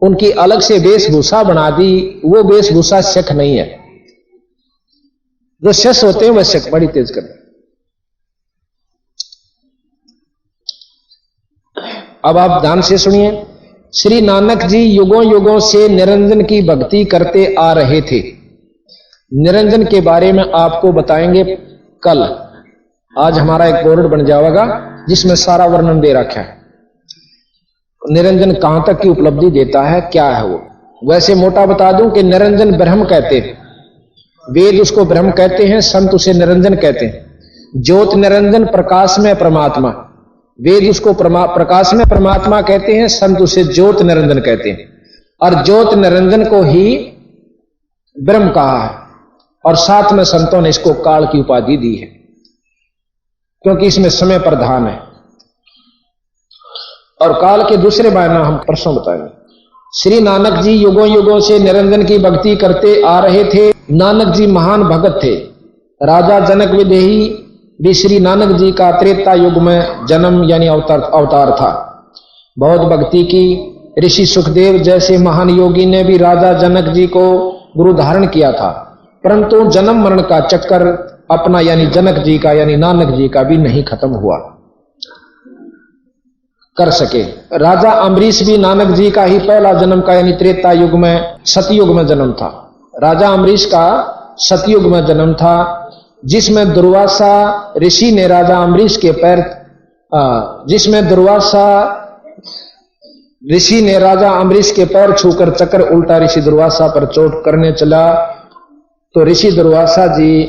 उनकी अलग से वेशभूषा बना दी। वो वेशभूषा सिख नहीं है, जो शिष्य होते हैं वह सिख। बड़ी तेज कर, अब आप ध्यान से सुनिए। श्री नानक जी युगों युगों से निरंजन की भक्ति करते आ रहे थे। निरंजन के बारे में आपको बताएंगे कल। आज हमारा एक बोर्ड बन जाएगा जिसमें सारा वर्णन दे रखा है, निरंजन कहां तक की उपलब्धि देता है, क्या है वो। वैसे मोटा बता दूं कि निरंजन ब्रह्म कहते हैं, वेद उसको ब्रह्म कहते हैं, संत उसे निरंजन कहते हैं। ज्योत निरंजन, प्रकाश में परमात्मा, वेद उसको प्रकाश में परमात्मा कहते हैं, संत उसे ज्योत निरंजन कहते हैं। और ज्योत निरंजन को ही ब्रह्म कहा है, और साथ में संतों ने इसको काल की उपाधि दी है, क्योंकि इसमें समय प्रधान है। और काल के दूसरे बारे में हम परसों बताएंगे। श्री नानक जी युगों युगों से निरंजन की भक्ति करते आ रहे थे। नानक जी महान भगत थे। राजा जनक विदेही भी श्री नानक जी का त्रेता युग में जन्म यानी अवतार था। बहुत भक्ति की। ऋषि सुखदेव जैसे महान योगी ने भी राजा जनक जी को गुरु धारण किया था, परंतु जन्म मरण का चक्कर अपना यानी जनक जी का यानी नानक जी का भी नहीं खत्म हुआ कर सके। राजा अम्बरीश भी नानक जी का ही पहला जन्म का यानी त्रेता युग में सतयुग में जन्म था। राजा अम्बरीश का सतयुग में जन्म था, जिसमें दुर्वासा ऋषि ने राजा अम्बरीश के पैर जिसमें दुर्वासा ऋषि ने राजा अम्बरीश के पैर छूकर चक्कर उल्टा ऋषि दुर्वासा पर चोट करने चला, तो ऋषि दुर्वासा जी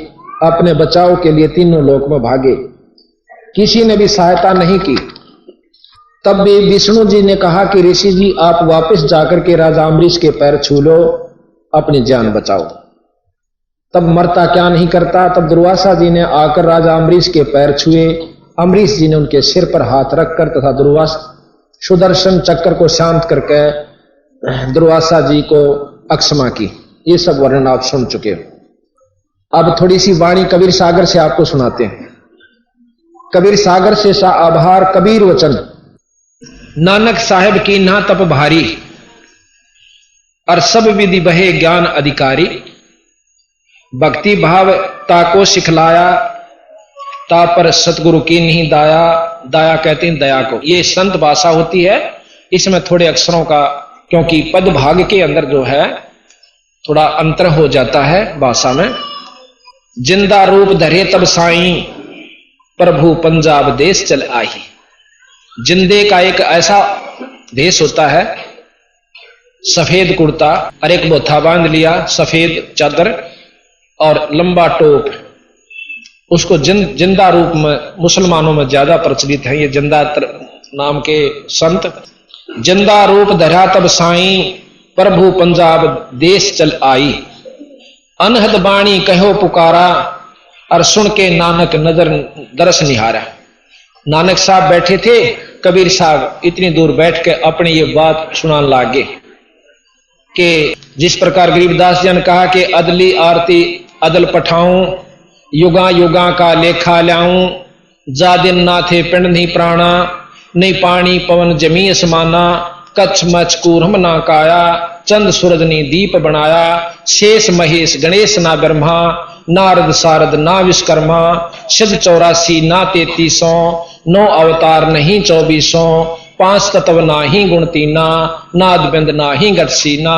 अपने बचाव के लिए तीनों लोक में भागे। किसी ने भी सहायता नहीं की। तब भी विष्णु जी ने कहा कि ऋषि जी आप वापस जाकर के राजा अम्बरीश के पैर छू लो, अपनी जान बचाओ। तब मरता क्या नहीं करता। तब दुर्वासा जी ने आकर राजा अम्बरीश के पैर छुए। अम्बरीश जी ने उनके सिर पर हाथ रखकर तथा दुर्वासा सुदर्शन चक्र को शांत करके दुर्वासा जी को अक्षमा की। ये सब वर्णन आप सुन चुके हो। अब थोड़ी सी वाणी कबीर सागर से आपको सुनाते हैं। कबीर सागर से सा आभार कबीर वचन। नानक साहेब की ना तप भारी, और सब विधि बहे ज्ञान अधिकारी। भक्ति भाव ताको सिखलाया, ता पर सतगुरु की नहीं दाया। दाया कहते हैं दया को। ये संत भाषा होती है, इसमें थोड़े अक्षरों का, क्योंकि पद भाग के अंदर जो है थोड़ा अंतर हो जाता है भाषा में। जिंदा रूप धरे तब साईं, प्रभु पंजाब देश चल आई। जिंदे का एक ऐसा देश होता है, सफेद कुर्ता और एक बोथा बांध लिया, सफेद चादर और लंबा टोप। उसको जिंदा रूप में मुसलमानों में ज्यादा प्रचलित है ये जिंदा नाम के संत। जिंदा रूप धरा तब साईं, प्रभु पंजाब देश चल आई। अनहद बाणी कहो पुकारा, और सुन के नानक नजर दरस निहारा। नानक साहब बैठे थे, कबीर साहब इतनी दूर बैठ के अपनी ये बात सुनाने लागे कि जिस प्रकार गरीबदास जी ने कहा कि अदली आरती अदल पठाऊं, युगा युगा का लेखा ल्याऊं। जा दिन ना थे पिंड नहीं प्राणा, नहीं पानी पवन जमी समाना। कच्छ मच कूरम ना काया, चंद सूरज ने दीप बनाया। शेष महेश गणेश ना ब्रह्मा, नारद सारद ना विश्वकर्मा। सिद्ध 84 ना 3300, 9 अवतार नहीं 2400। 5 तत्व ना ही गुण तीना, नाद बिंद ना ही गतसीना।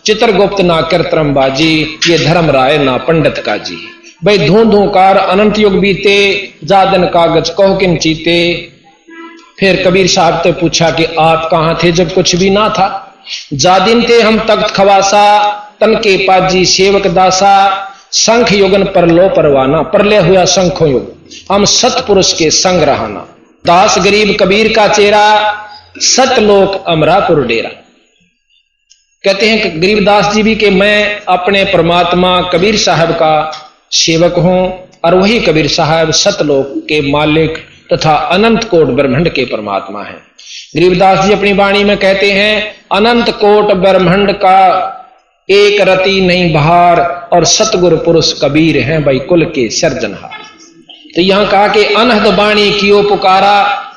चित्रगुप्त ना कृत्रम बाजी, ये धर्म राय ना पंडित का जी। भाई धू धूकार अनंत युग बीते, जादन कागज कहो किन चीते। फिर कबीर साहब ने पूछा कि आप कहां थे जब कुछ भी ना था। जादिन थे हम तख्त खवासा, तन के पाजी सेवक दासा। शंख युगन पर लो परवाना, परले हुआ शंखों युग, हम सतपुरुष के संग रहाना। दास गरीब कबीर का चेहरा, सतलोक अमरापुर डेरा। कहते हैं कि गरीबदास जी भी कि मैं अपने परमात्मा कबीर साहब का सेवक हूं, और वही कबीर साहब सतलोक के मालिक तथा अनंत कोट ब्रह्मांड के परमात्मा हैं। गरीबदास जी अपनी वाणी में कहते हैं, अनंत कोट ब्रह्मांड का एक रति नहीं बहार, और सतगुरु पुरुष कबीर हैं भाई कुल के सर्जनहार। तो यहां कहा कि अनहद बाणी कियो पुकारा।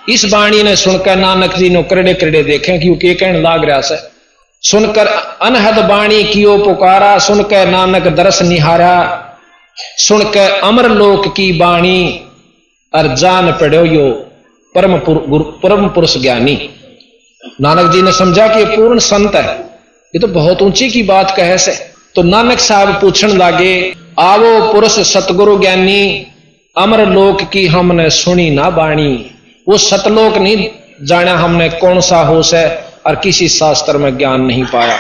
इस बाणी ने सुनकर नानक जी ने करड़े करड़े देखे, क्योंकि कहने लाग रहा से सुनकर अनहद बाणी कियो पुकारा। सुनकर नानक दरस निहारा, सुनकर अमर लोक की बाणी, और जान पड़ो यो परम पुरुष ज्ञानी। नानक जी ने समझा कि ये पूर्ण संत है, ये तो बहुत ऊंची की बात कहे से। तो नानक साहब पूछने लागे, आवो पुरुष सतगुरु ज्ञानी, अमर लोक की हमने सुनी ना बाणी। वो सतलोक नहीं जाना हमने कौन सा होश है, और किसी शास्त्र में ज्ञान नहीं पाया।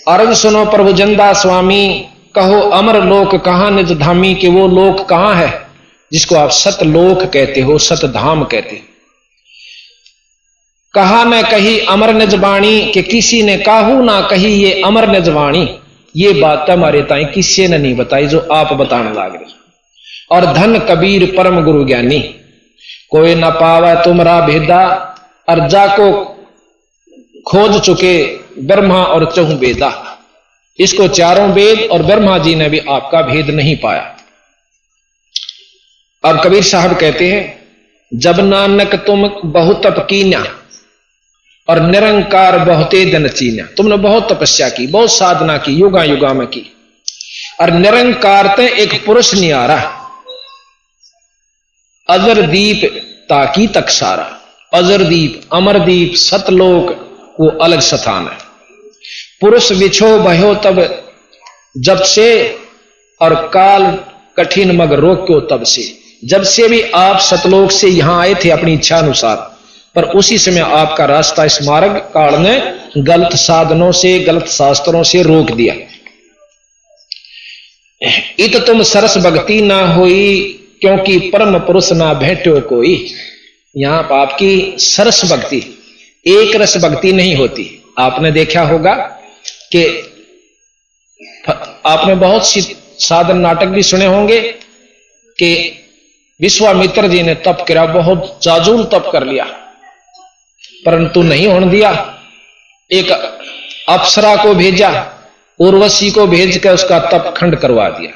अर्ज सुनो प्रभु जंदा स्वामी, कहो अमर लोक कहां निज धामी। कि वो लोक कहां है जिसको आप सतलोक कहते हो, सतधाम कहते हो। कहा न कही अमर निज वाणी, कि किसी ने काहू ना कही ये अमर निज वाणी। ये बात हमारे ताई किसी ने नहीं बताई जो आप बताने लाग रहे। और धन कबीर परम गुरु ज्ञानी, कोई न पावे तुमरा भेदा। और जाको खोज चुके ब्रह्मा और चहु वेदा। इसको चारों वेद और ब्रह्मा जी ने भी आपका भेद नहीं पाया। अब कबीर साहब कहते हैं, जब नानक तुम बहुत तप कीन्या और निरंकार बहुते दिन चीन्या। तुमने बहुत तपस्या की, बहुत साधना की, युगा युगा में की, और निरंकार ते एक पुरुष नहीं आ रहा। अजरदीप ताकी तक सारा। अजरदीप, अमरदीप, सतलोक वो अलग स्थान है। पुरुष विछो भयो तब जब से, और काल कठिन मग रोक्यो तब से। जब से भी आप सतलोक से यहां आए थे अपनी इच्छा अनुसार, पर उसी समय आपका रास्ता इस मार्ग काल ने गलत साधनों से, गलत शास्त्रों से रोक दिया। इत तुम सरस भक्ति ना हुई, क्योंकि परम पुरुष ना भेटो कोई। यहां आपकी सरस भक्ति, एक रस भक्ति नहीं होती। आपने देखा होगा कि आपने बहुत सी साधन नाटक भी सुने होंगे कि विश्वामित्र जी ने तप किया, बहुत जाजूल तप कर लिया, परंतु नहीं होने दिया। एक अप्सरा को भेजा, उर्वशी को भेज कर उसका तप खंड करवा दिया।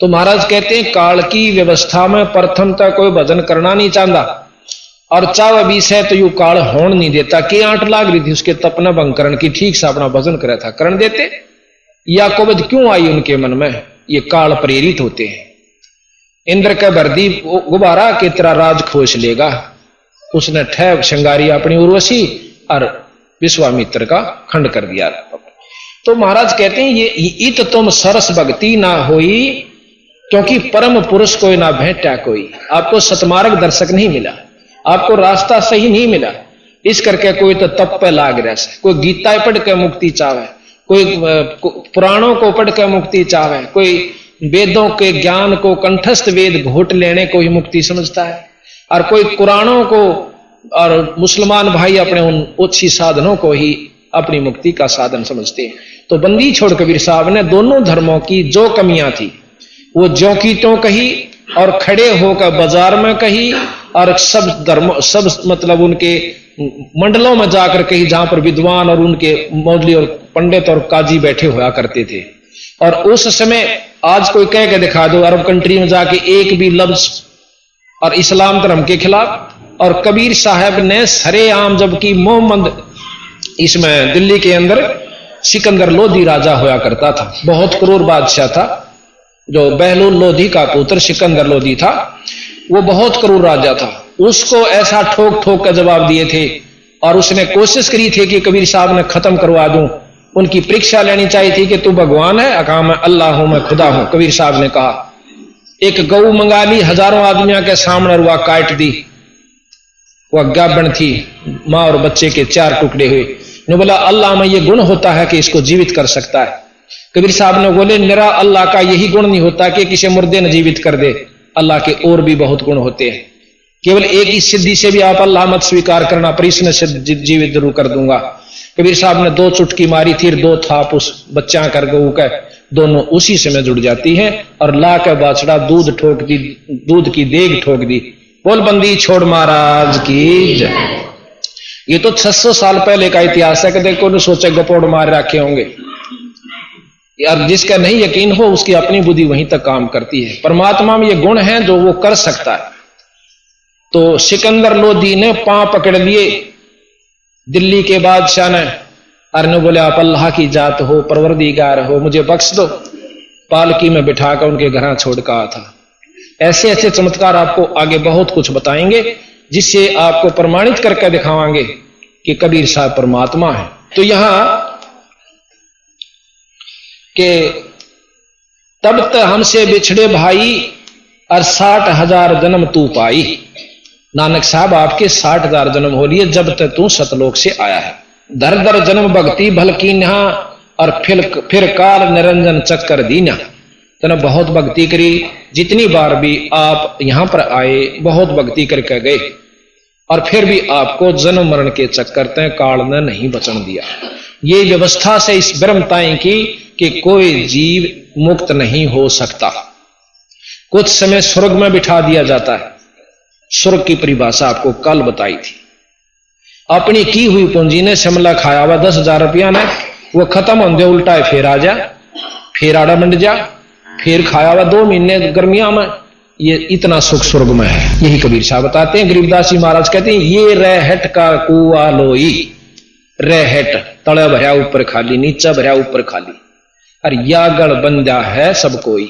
तो महाराज कहते हैं, काल की व्यवस्था में प्रथम तक कोई भजन करना नहीं चाहता, और चाव अभी से तो यू काल होन नहीं देता। कि आंट लाग रही थी उसके तपना भंग करण की, ठीक से अपना भजन करा था, करण देते। या कोविद क्यों आई उनके मन में? ये काल प्रेरित होते हैं। इंद्र का भरदी गुब्बारा के तेरा राज खोज लेगा, उसने ठह श्रृंगारी अपनी उर्वशी और विश्वामित्र का खंड कर दिया। तो महाराज कहते हैं, ये इत तुम सरस भक्ति ना होई, क्योंकि परम पुरुष कोई ना भेटा कोई। आपको सतमार्ग दर्शक नहीं मिला, आपको रास्ता सही नहीं मिला। इस करके कोई तो तप पे लाग रहा है, कोई गीता पढ़ के मुक्ति चाहे, कोई पुराणों को पढ़ के मुक्ति चाहे, कोई वेदों के ज्ञान को, कंठस्थ वेद घोट लेने को ही मुक्ति समझता है, और कोई कुरानों को और मुसलमान भाई अपने उन ओछी साधनों को ही अपनी मुक्ति का साधन समझते हैं। तो बंदी छोड़ कबीर साहब ने दोनों धर्मों की जो कमियां थी वो ज्यों की त्यों कही, और खड़े होकर बाजार में कही, और सब धर्म, सब मतलब उनके मंडलों में जाकर कही, जहां पर विद्वान और उनके मौलवी और पंडित और काजी बैठे हुआ करते थे। और उस समय आज कोई कह के दिखा दो अरब कंट्री में जाके एक भी लफ्ज और इस्लाम धर्म के खिलाफ। और कबीर साहब ने सरेआम, जबकि मोहम्मद, इसमें दिल्ली के अंदर सिकंदर लोधी राजा होया करता था, बहुत क्रूर बादशाह था, जो बहलूल लोधी का पुत्र सिकंदर लोधी था, वो बहुत क्रूर राजा था। उसको ऐसा ठोक ठोक का जवाब दिए थे, और उसने कोशिश करी थी कि कबीर साहब ने खत्म करवा दूं। उनकी परीक्षा लेनी चाहिए थी कि तू भगवान है, अका मैं अल्लाह हूं, मैं खुदा हूं। कबीर साहब ने कहा, एक गऊ मंगा ली, हजारों आदमियों के सामने रुआ काट दी। वह गाबन थी, मां और बच्चे के 4 टुकड़े हुए। ने बोला, अल्लाह में ये गुण होता है कि इसको जीवित कर सकता है। कबीर साहब ने बोले, निरा अल्लाह का यही गुण नहीं होता कि किसी मुर्दे ने जीवित कर दे, अल्लाह के और भी बहुत गुण होते हैं। केवल एक ही सिद्धि से भी आप अल्लाह मत स्वीकार करना, पर इसने जीवित जरूर कर दूंगा। कबीर साहब ने 2 चुटकी मारी थी, 2 थाप उस बच्चा कर गऊ का, दोनों उसी समय जुड़ जाती हैं, और ला के बाछड़ा दूध ठोक दी, दूध की देग ठोक दी। बोल बंदी छोड़ महाराज की जय। ये तो 600 साल पहले का इतिहास है, कि देखो न सोचे गपोड़ मार रखे होंगे यार। जिसका नहीं यकीन हो उसकी अपनी बुद्धि वहीं तक काम करती है। परमात्मा में ये गुण है जो वो कर सकता है। तो सिकंदर लोधी ने पांव पकड़ लिए दिल्ली के बादशाह ने, अरने बोले, आप अल्लाह की जात हो, परवरदिगार हो, मुझे बख्श दो। पालकी में बिठाकर उनके घर छोड़ कर आया था। ऐसे ऐसे चमत्कार आपको आगे बहुत कुछ बताएंगे, जिससे आपको प्रमाणित करके दिखावांगे कि कबीर साहब परमात्मा है। तो यहां के तब तक हमसे बिछड़े भाई, और 60,000 जन्म तू पाई। नानक साहब आपके 60,000 जन्म हो लिए जब तक तू सतलोक से आया है। दर दर जन्म भक्ति भल की नहा, और फिर काल निरंजन चक्कर दीना। तने बहुत भक्ति करी, जितनी बार भी आप यहां पर आए बहुत भक्ति करके गए, और फिर भी आपको जन्म मरण के चक्कर तय काल ने नहीं बचन दिया। ये व्यवस्था से इस ब्रह्मताएं की कि कोई जीव मुक्त नहीं हो सकता। कुछ समय स्वर्ग में बिठा दिया जाता है, स्वर्ग की परिभाषा आपको कल बताई थी। अपनी की हुई पूंजी ने शिमला खाया हुआ 10,000 रुपया ने वो खत्म होंगे उल्टा फिर आ जा, फिर आड़ा मंड जा, फिर खाया हुआ 2 महीने गर्मियां में। ये इतना सुख स्वर्ग में है। यही कबीर साहब बताते हैं। गरीबदास जी महाराज कहते हैं ये रहट का कुआ लोई, रहट तले भरा ऊपर खाली, नीचा भरा ऊपर खाली, और यागड़ बंदा है सब कोई।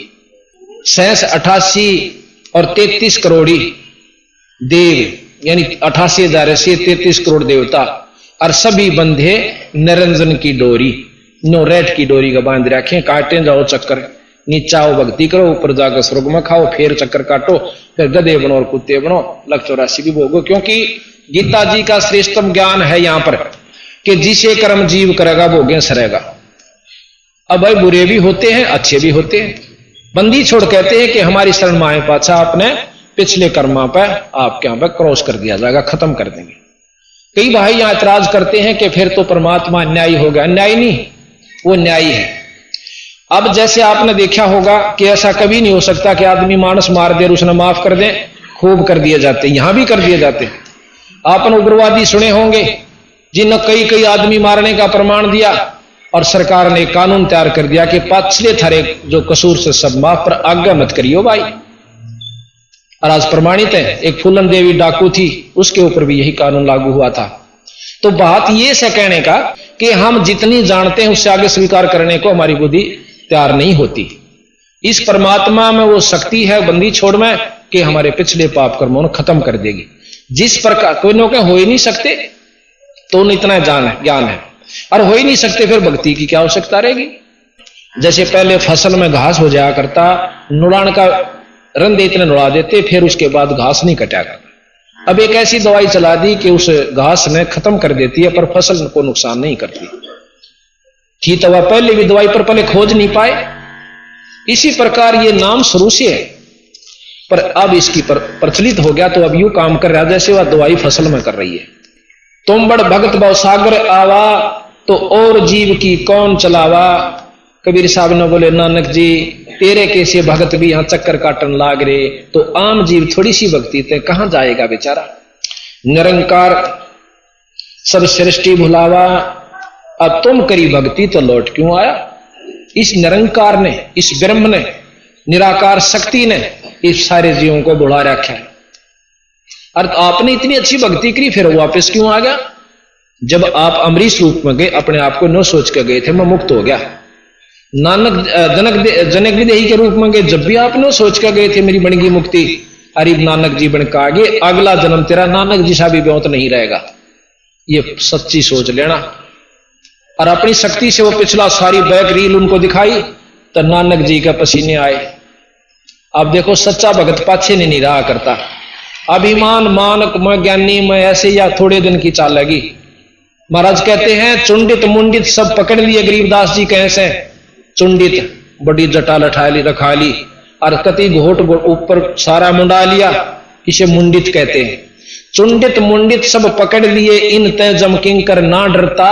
88 और 33 करोड़ी देव, यानी 88,000 से 33 करोड़ देवता, और सभी बंधे निरंजन की डोरी, नो रेट की डोरी का बांध रखे। काटे जाओ चक्कर, नीचा आओ भक्ति करो, ऊपर जाकर स्वर्ग में खाओ, फिर चक्कर काटो, फिर गधे बनो और कुत्ते बनो, लख 84 भी भोगो। क्योंकि गीता जी का श्रेष्ठतम ज्ञान है यहां पर कि जिसे कर्म जीव करेगा भोगे सरेगा। अब भाई बुरे भी होते हैं, अच्छे भी होते हैं। बंदी छोड़ कहते हैं कि हमारी शरण माए पाछा आपने पिछले कर्मा पर आपके यहां पर क्रॉस कर दिया जाएगा, खत्म कर देंगे। कई भाई यहां ऐतराज करते हैं कि फिर तो परमात्मा न्यायी हो गया। न्यायी नहीं, वो न्यायी है। अब जैसे आपने देखा होगा कि ऐसा कभी नहीं हो सकता कि आदमी मानस मार दे और उसने माफ कर दे, खूब कर दिए जाते, यहां भी कर दिए जाते। आपने उग्रवादी सुने होंगे जिन्होंने कई आदमी मारने का प्रमाण दिया और सरकार ने कानून तैयार कर दिया कि पिछले थारे जो कसूर से सब माफ, पर आज्ञा मत करियो भाई। और आज प्रमाणित है, एक फूलन देवी डाकू थी, उसके ऊपर भी यही कानून लागू हुआ था। तो बात यह से कहने का कि हम जितनी जानते हैं उससे आगे स्वीकार करने को हमारी बुद्धि तैयार नहीं होती। इस परमात्मा में वो शक्ति है बंदी छोड़ में कि हमारे पिछले पाप कर्मों को खत्म कर देगी। जिस प्रकार कोई लोग हो ही नहीं सकते तो उन्हें इतना ज्ञान है, और हो ही नहीं सकते फिर भक्ति की क्या आवश्यकता रहेगी। जैसे पहले फसल में घास हो जाया करता, नुड़ान का रंधे इतने नुड़ा देते, फिर उसके बाद घास नहीं कटा करता। अब एक ऐसी दवाई चला दी कि उस घास ने खत्म कर देती है पर फसल को नुकसान नहीं करती थी। तो वह पहले भी दवाई पर पहले खोज नहीं पाए। इसी प्रकार ये नाम शुरू से है, पर अब इसकी प्रचलित हो गया तो अब यूं काम कर रहा है जैसे वह दवाई फसल में कर रही है। तुम बड़ भगत बहु सागर आवा, तो और जीव की कौन चलावा। कबीर साहब ने बोले नानक जी तेरे कैसे भगत भी यहां चक्कर काटन लाग रहे, तो आम जीव थोड़ी सी भक्ति ते कहां जाएगा बेचारा। निरंकार सब सृष्टि भुलावा, अब तुम करी भक्ति तो लौट क्यों आया। इस निरंकार ने, इस ब्रह्म ने, निराकार शक्ति ने इस सारे जीवों को बुला रखा है। और आपने इतनी अच्छी भक्ति करी फिर वापस क्यों आ गया। जब आप अमरीश रूप में गए, अपने आप को न सोच के गए थे मैं मुक्त हो गया। नानक जनक विदेही के रूप में गए, जब भी आप न सोच के गए थे मेरी बन गई मुक्ति। अरे नानक जी बन के आगे अगला जन्म तेरा नानक जी सा भी बहुत नहीं रहेगा। ये सच्ची सोच लेना। और अपनी शक्ति से वो पिछला सारी बैक रील उनको दिखाई तो नानक जी के पसीने आए। अब देखो सच्चा भगत पाछे नहीं रहा करता। अभिमान मानक मैं ज्ञानी मैं ऐसे या थोड़े दिन की चाल लगी। महाराज कहते हैं चुंडित मुंडित सब पकड़ लिए। गरीबदास जी कैसे चुंडित बड़ी जटा लठाली रखा ली और कति घोट ऊपर सारा मुंडा लिया, इसे मुंडित कहते हैं। चुंडित मुंडित सब पकड़ लिए, इन तय जमकिंग कर ना डरता।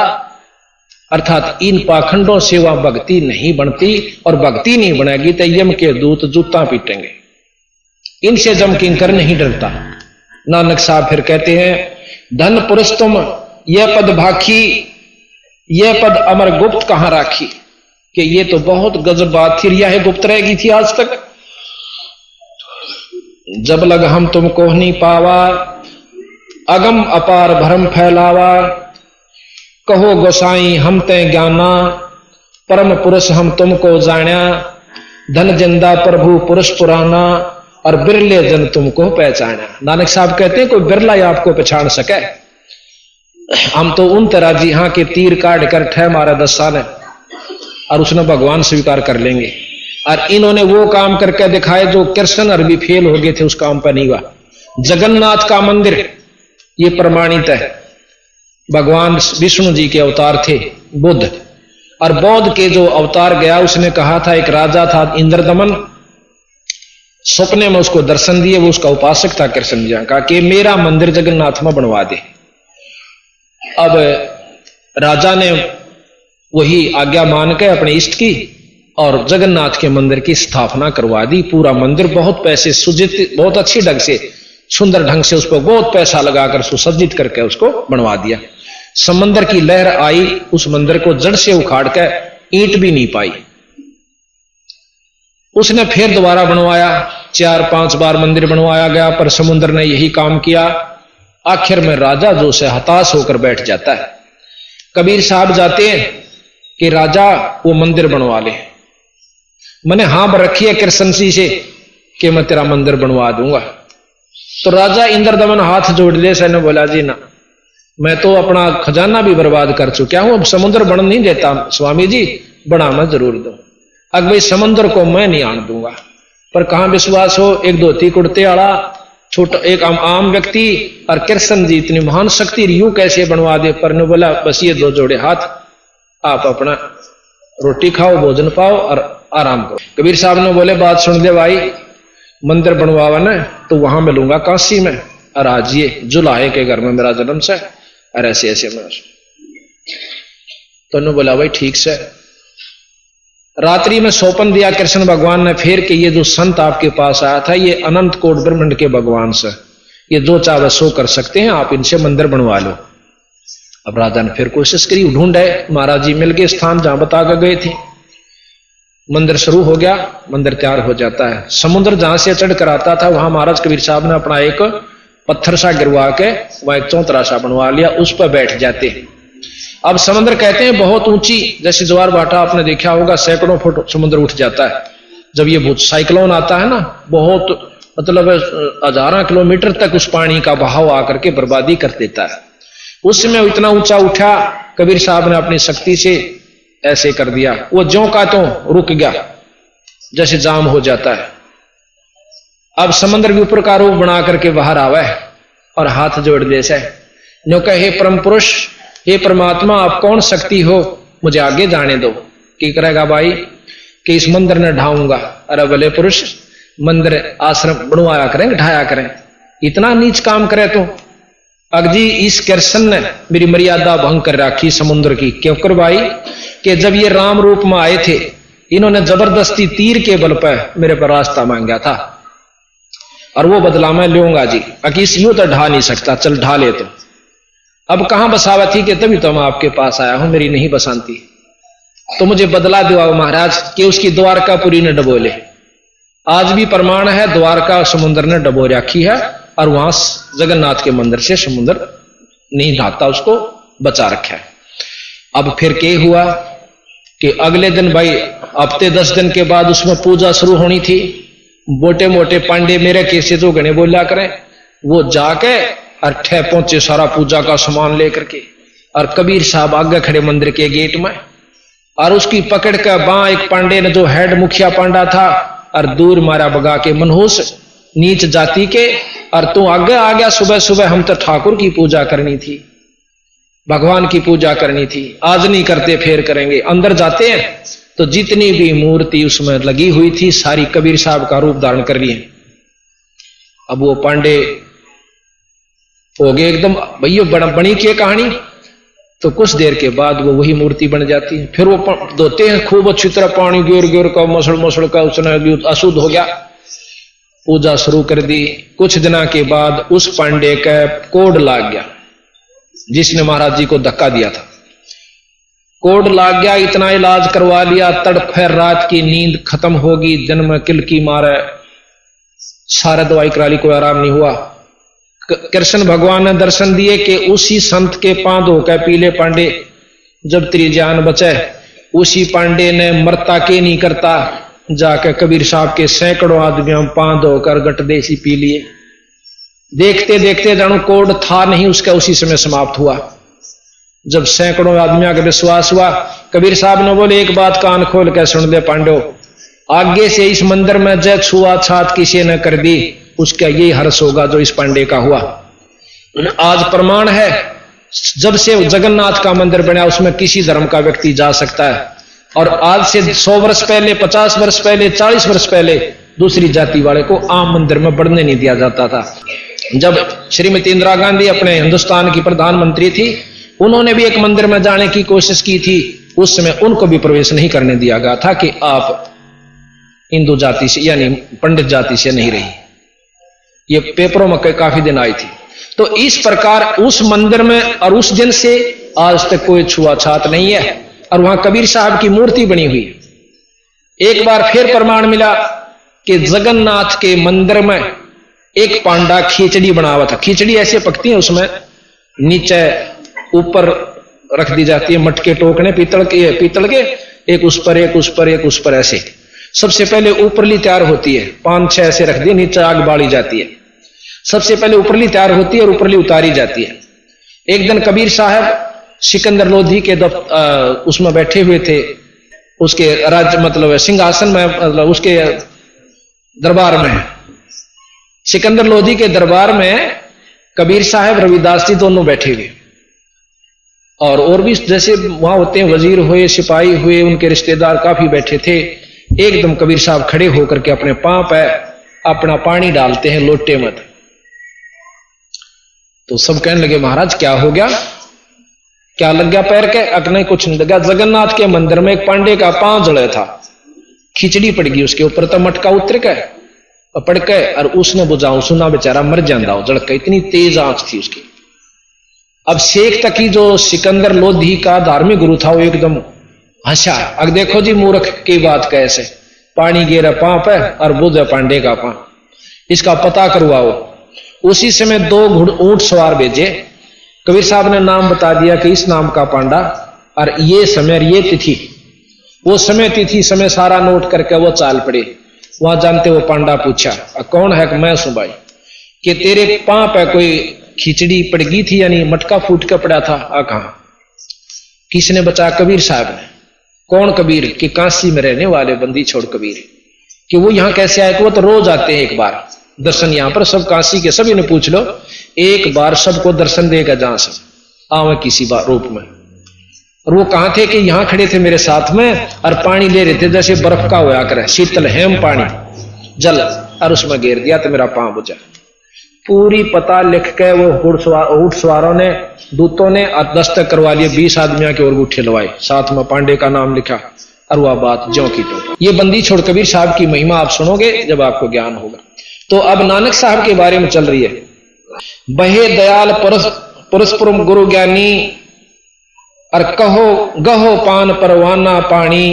अर्थात इन पाखंडों से वह भक्ति नहीं बनती, और भक्ति नहीं बनेगी तो यम के दूत जूता पीटेंगे। इनसे जम किंकर नहीं डरता। नानक साहब फिर कहते हैं धन पुरुष तुम यह पद भाखी, यह पद अमर गुप्त कहां राखी। कि ये तो बहुत गजब बात थी, यह गुप्त रहेगी थी आज तक। जब लग हम तुमको नहीं पावा, अगम अपार भरम फैलावा। कहो गोसाई हम ते ज्ञाना, परम पुरुष हम तुमको जाना। धन जिंदा प्रभु पुरुष पुराना, और बिरले जन तुमको पहचाना। नानक साहब कहते हैं कोई बिरला ही आपको पहचान सके। हम तो उन तरह जी हाँ के तीर काट कर ठह मारा 10 साल है और उसने भगवान स्वीकार कर लेंगे। और इन्होंने वो काम करके दिखाए जो कृष्ण अरबी फेल हो गए थे, उस काम पर नहीं हुआ। जगन्नाथ का मंदिर ये प्रमाणित है, भगवान विष्णु जी के अवतार थे बुद्ध। और बौद्ध के जो अवतार गया उसने कहा था, एक राजा था इंद्रदमन, सपने में उसको दर्शन दिए, वो उसका उपासक था कृष्ण जी का, कि मेरा मंदिर जगन्नाथ में बनवा दे। अब राजा ने वही आज्ञा मान के अपने इष्ट की और जगन्नाथ के मंदिर की स्थापना करवा दी। पूरा मंदिर बहुत पैसे सुजित, बहुत अच्छी ढंग से सुंदर ढंग से उस पर बहुत पैसा लगाकर सुसज्जित करके उसको बनवा दिया। समंदर की लहर आई, उस मंदिर को जड़ से उखाड़ कर ईंट भी नहीं पाई। उसने फिर दोबारा बनवाया, 4-5 बार मंदिर बनवाया गया, पर समुद्र ने यही काम किया। आखिर में राजा जो से हताश होकर बैठ जाता है। कबीर साहब जाते हैं कि राजा वो मंदिर बनवा ले। मैंने हाँ रखी है कृष्ण जी से कि मैं तेरा मंदिर बनवा दूंगा। तो राजा इंद्रदमन हाथ जोड़ ले, सैने बोला जी ना, मैं तो अपना खजाना भी बर्बाद कर चुका हूं, अब समुद्र बन नहीं देता। स्वामी जी बना मैं जरूर दो, अब भाई समुद्र को मैं नहीं आन दूंगा। पर कहां विश्वास हो, एक धोती कुर्ते वाला छोटा एक आम व्यक्ति और कृष्ण जी इतनी महान शक्ति यूं कैसे बनवा दे। पर ने बोला बस ये 2 जोड़े हाथ, आप अपना रोटी खाओ, भोजन पाओ और आराम करो। कबीर साहब ने बोले बात सुन दे भाई, मंदिर बनवावा ना तो वहां मिलूंगा काशी में, और आज ये जुलाहे के घर में मेरा जन्म से, और ऐसे ऐसे में। तो उन्होंने बोला भाई ठीक से। रात्रि में सौपन दिया कृष्ण भगवान ने फिर कि ये जो संत आपके पास आया था ये अनंत कोट ब्रह्मांड के भगवान से, ये जो चाहे सो कर सकते हैं, आप इनसे मंदिर बनवा लो। अब राजा ने फिर कोशिश करी, ढूंढे, महाराज जी मिल गए स्थान जहां बता कर गए थे। मंदिर शुरू हो गया, मंदिर तैयार हो जाता है। समुद्र जहां से चढ़ कर आता था वहां महाराज कबीर साहब ने अपना एक पत्थर सा गिरवा के वहां एक चौतरा सा बनवा लिया, उस पर बैठ जाते। अब समुद्र कहते हैं बहुत ऊंची, जैसे ज्वार भाटा आपने देखा होगा, सैकड़ों फुट समुद्र उठ जाता है। जब ये भूत साइक्लोन आता है ना, बहुत मतलब 1000 किलोमीटर तक उस पानी का बहाव आकर के बर्बादी कर देता है। उस समय इतना ऊंचा उठा, कबीर साहब ने अपनी शक्ति से ऐसे कर दिया, वो ज्यों का त्यों रुक गया, जैसे जाम हो जाता है। अब समुद्र के ऊपर का रूप बना करके बाहर आवे और हाथ जोड़ दे से नो कहे, हे परम पुरुष, हे परमात्मा, आप कौन शक्ति हो, मुझे आगे जाने दो। की करेगा भाई कि इस मंदिर ने ढाऊंगा। अरे भले पुरुष, मंदिर आश्रम बनवाया करें, ढाया करें, इतना नीच काम करे तो। अगजी इस कृष्ण ने मेरी मर्यादा भंग कर रखी समुद्र की। क्यों कर भाई कि जब ये राम रूप में आए थे, इन्होंने जबरदस्ती तीर के बल पर मेरे पर रास्ता मांगा था, और वो बदला मैं लूंगा जी। अकीस यूं तो ढा नहीं सकता, चल ढा ले। तो अब कहां बसावा थी कि तभी तो मैं आपके पास आया हूं, मेरी नहीं बसानती, तो मुझे बदला दिवाओ महाराज कि उसकी द्वारकापुरी ने डबोले। आज भी प्रमाण है, द्वारका समुद्र ने डबो रखी है, और वहां जगन्नाथ के मंदिर से समुद्र नहीं ढाता, उसको बचा रखा है। अब फिर क्या हुआ कि अगले दिन भाई हफ्ते 10 दिन के बाद उसमें पूजा शुरू होनी थी। मोटे मोटे पांडे मेरे कैसे जो गणे बोला करें, वो जाके और ठे पहुंचे सारा पूजा का सामान लेकर के, और कबीर साहब आगे खड़े मंदिर के गेट में, और उसकी पकड़ कर बां एक पांडे ने जो हेड मुखिया पांडा था, और दूर मारा बगा के मनहूस नीच जाति के, और तू आगे आ गया। सुबह सुबह हम तो ठाकुर की पूजा करनी थी, भगवान की पूजा करनी थी, आज नहीं करते फिर करेंगे। अंदर जाते हैं तो जितनी भी मूर्ति उसमें लगी हुई थी सारी कबीर साहब का रूप धारण कर लिए। अब वो पांडे हो गए एकदम भैया बड़ा बनी की कहानी। तो कुछ देर के बाद वो वही मूर्ति बन जाती है। फिर वो धोते हैं खूब अच्छी तरह, पानी गिर गिर का मसड़ मसड़ का उसने अशुद्ध हो गया। पूजा शुरू कर दी। कुछ दिनों के बाद उस पांडे का कोड लाग गया, जिसने महाराज जी को धक्का दिया था। कोड लाग गया, इतना इलाज करवा लिया, तड़फे रात की नींद खत्म होगी, दिन में किल की मारे, सारा दवाई करा ली, कोई आराम नहीं हुआ। कृष्ण भगवान ने दर्शन दिए कि उसी संत के पांव धोकर पीले पांडे जब तेरी जान बचे, उसी पांडे ने मरता के नहीं करता जाकर कबीर साहब के सैकड़ों आदमियों पांव धोकर गटदेसी पी लिए। देखते देखते जानो कोड था नहीं उसका, उसी समय समाप्त हुआ। जब सैकड़ों आदमियों का विश्वास हुआ, कबीर साहब ने बोले एक बात कान खोल कर सुन ले पांडो, आगे से इस मंदिर में जय छुआ छात किसी ने कर दी, उसका यही हर्ष होगा जो इस पांडे का हुआ। आज प्रमाण है, जब से जगन्नाथ का मंदिर बना उसमें किसी धर्म का व्यक्ति जा सकता है। और आज से 100 वर्ष पहले, 50 वर्ष पहले, 40 वर्ष पहले दूसरी जाति वाले को आम मंदिर में बढ़ने नहीं दिया जाता था। जब श्रीमती इंदिरा गांधी अपने हिंदुस्तान की प्रधानमंत्री थी, उन्होंने भी एक मंदिर में जाने की कोशिश की थी। उस समय उनको भी प्रवेश नहीं करने दिया गया था कि आप हिंदू जाति से यानी पंडित जाति से नहीं रही। ये पेपरों में काफी दिन आई थी। तो इस प्रकार उस मंदिर में और उस दिन से आज तक कोई छुआछात नहीं है, और वहां कबीर साहब की मूर्ति बनी हुई है। एक बार फिर प्रमाण मिला कि जगन्नाथ के मंदिर में एक पांडा खिचड़ी बना हुआ था। खिचड़ी ऐसे पकती है, उसमें नीचे ऊपर रख दी जाती है मटके टोकने पीतल के, एक उस पर एक उस पर एक उस पर, ऐसे सबसे पहले ऊपरली तैयार होती है, 5-6 ऐसे रख दिए, नीचे आग बाड़ी जाती है। सबसे पहले ऊपरली तैयार होती है और ऊपरली उतारी जाती है। एक दिन कबीर साहब सिकंदर लोधी के उसमें बैठे हुए थे, उसके राज्य मतलब सिंहासन में, मतलब उसके दरबार में, सिकंदर लोधी के दरबार में कबीर साहब रविदास जी दोनों बैठे हुए, और भी जैसे वहां होते हैं वजीर हुए, सिपाही हुए, उनके रिश्तेदार काफी बैठे थे। एकदम कबीर साहब खड़े होकर के अपने पांव पे अपना पानी डालते हैं लोटे में। तो सब कहने लगे महाराज क्या हो गया, क्या लग गया पैर के? नहीं कुछ नहीं लगा। जगन्नाथ के मंदिर में एक पांडे का पांव जड़े था, खिचड़ी पड़ गई उसके ऊपर, तो मटका उतर के पड़ के, और उसने बुझाऊ सुना बेचारा मर जाता हो जड़ के, इतनी तेज आंच थी उसकी। अब शेख तकी जो सिकंदर लोधी का धार्मिक गुरु था वो एकदम हंसा, अब देखो जी मूर्ख की बात कैसे, पानी गिरा पांव पे और बुझ पांडे का पांव, इसका पता करवाओ। उसी समय 2 ऊंट सवार भेजे। कबीर साहब ने नाम बता दिया कि इस नाम का पांडा, और ये समय और ये तिथि, वो समय तिथि समय सारा नोट करके वो चाल पड़े। वहां जानते वो पांडा पूछा कौन है? मैं सुन भाई, कि तेरे पांव पे कोई खिचड़ी पड़ गई थी, यानी मटका फूट के पड़ा था। कहा किसने बचा? कबीर साहब ने। कौन कबीर? कि काशी में रहने वाले बंदी छोड़ कबीर। कि वो यहां कैसे आए? कि वो तो रोज आते हैं एक बार दर्शन, यहां पर सब काशी के सभी ने पूछ लो, एक बार सबको दर्शन देगा जहां से आवे किसी बार रूप में। और वो कहां थे? कि यहां खड़े थे मेरे साथ में, और पानी ले रहे थे जैसे बर्फ का होया करे, शीतल हेम पानी जल, और उसमें गिर दिया तो मेरा पांव बुझा। पूरी पता लिख के वो ऊंट सवारों ने, दूतों ने दस्तक करवा लिए, 20 आदमियों के और अंगूठे लवाए, साथ में पांडे का नाम लिखा, और वह बात ज्यों की तो। ये बंदी छोड़ कबीर साहब की महिमा आप सुनोगे जब आपको ज्ञान होगा। तो अब नानक साहब के बारे में चल रही है। बहे दयाल परस्परम गुरु ज्ञानी, और कहो गहो पान परवाना पानी,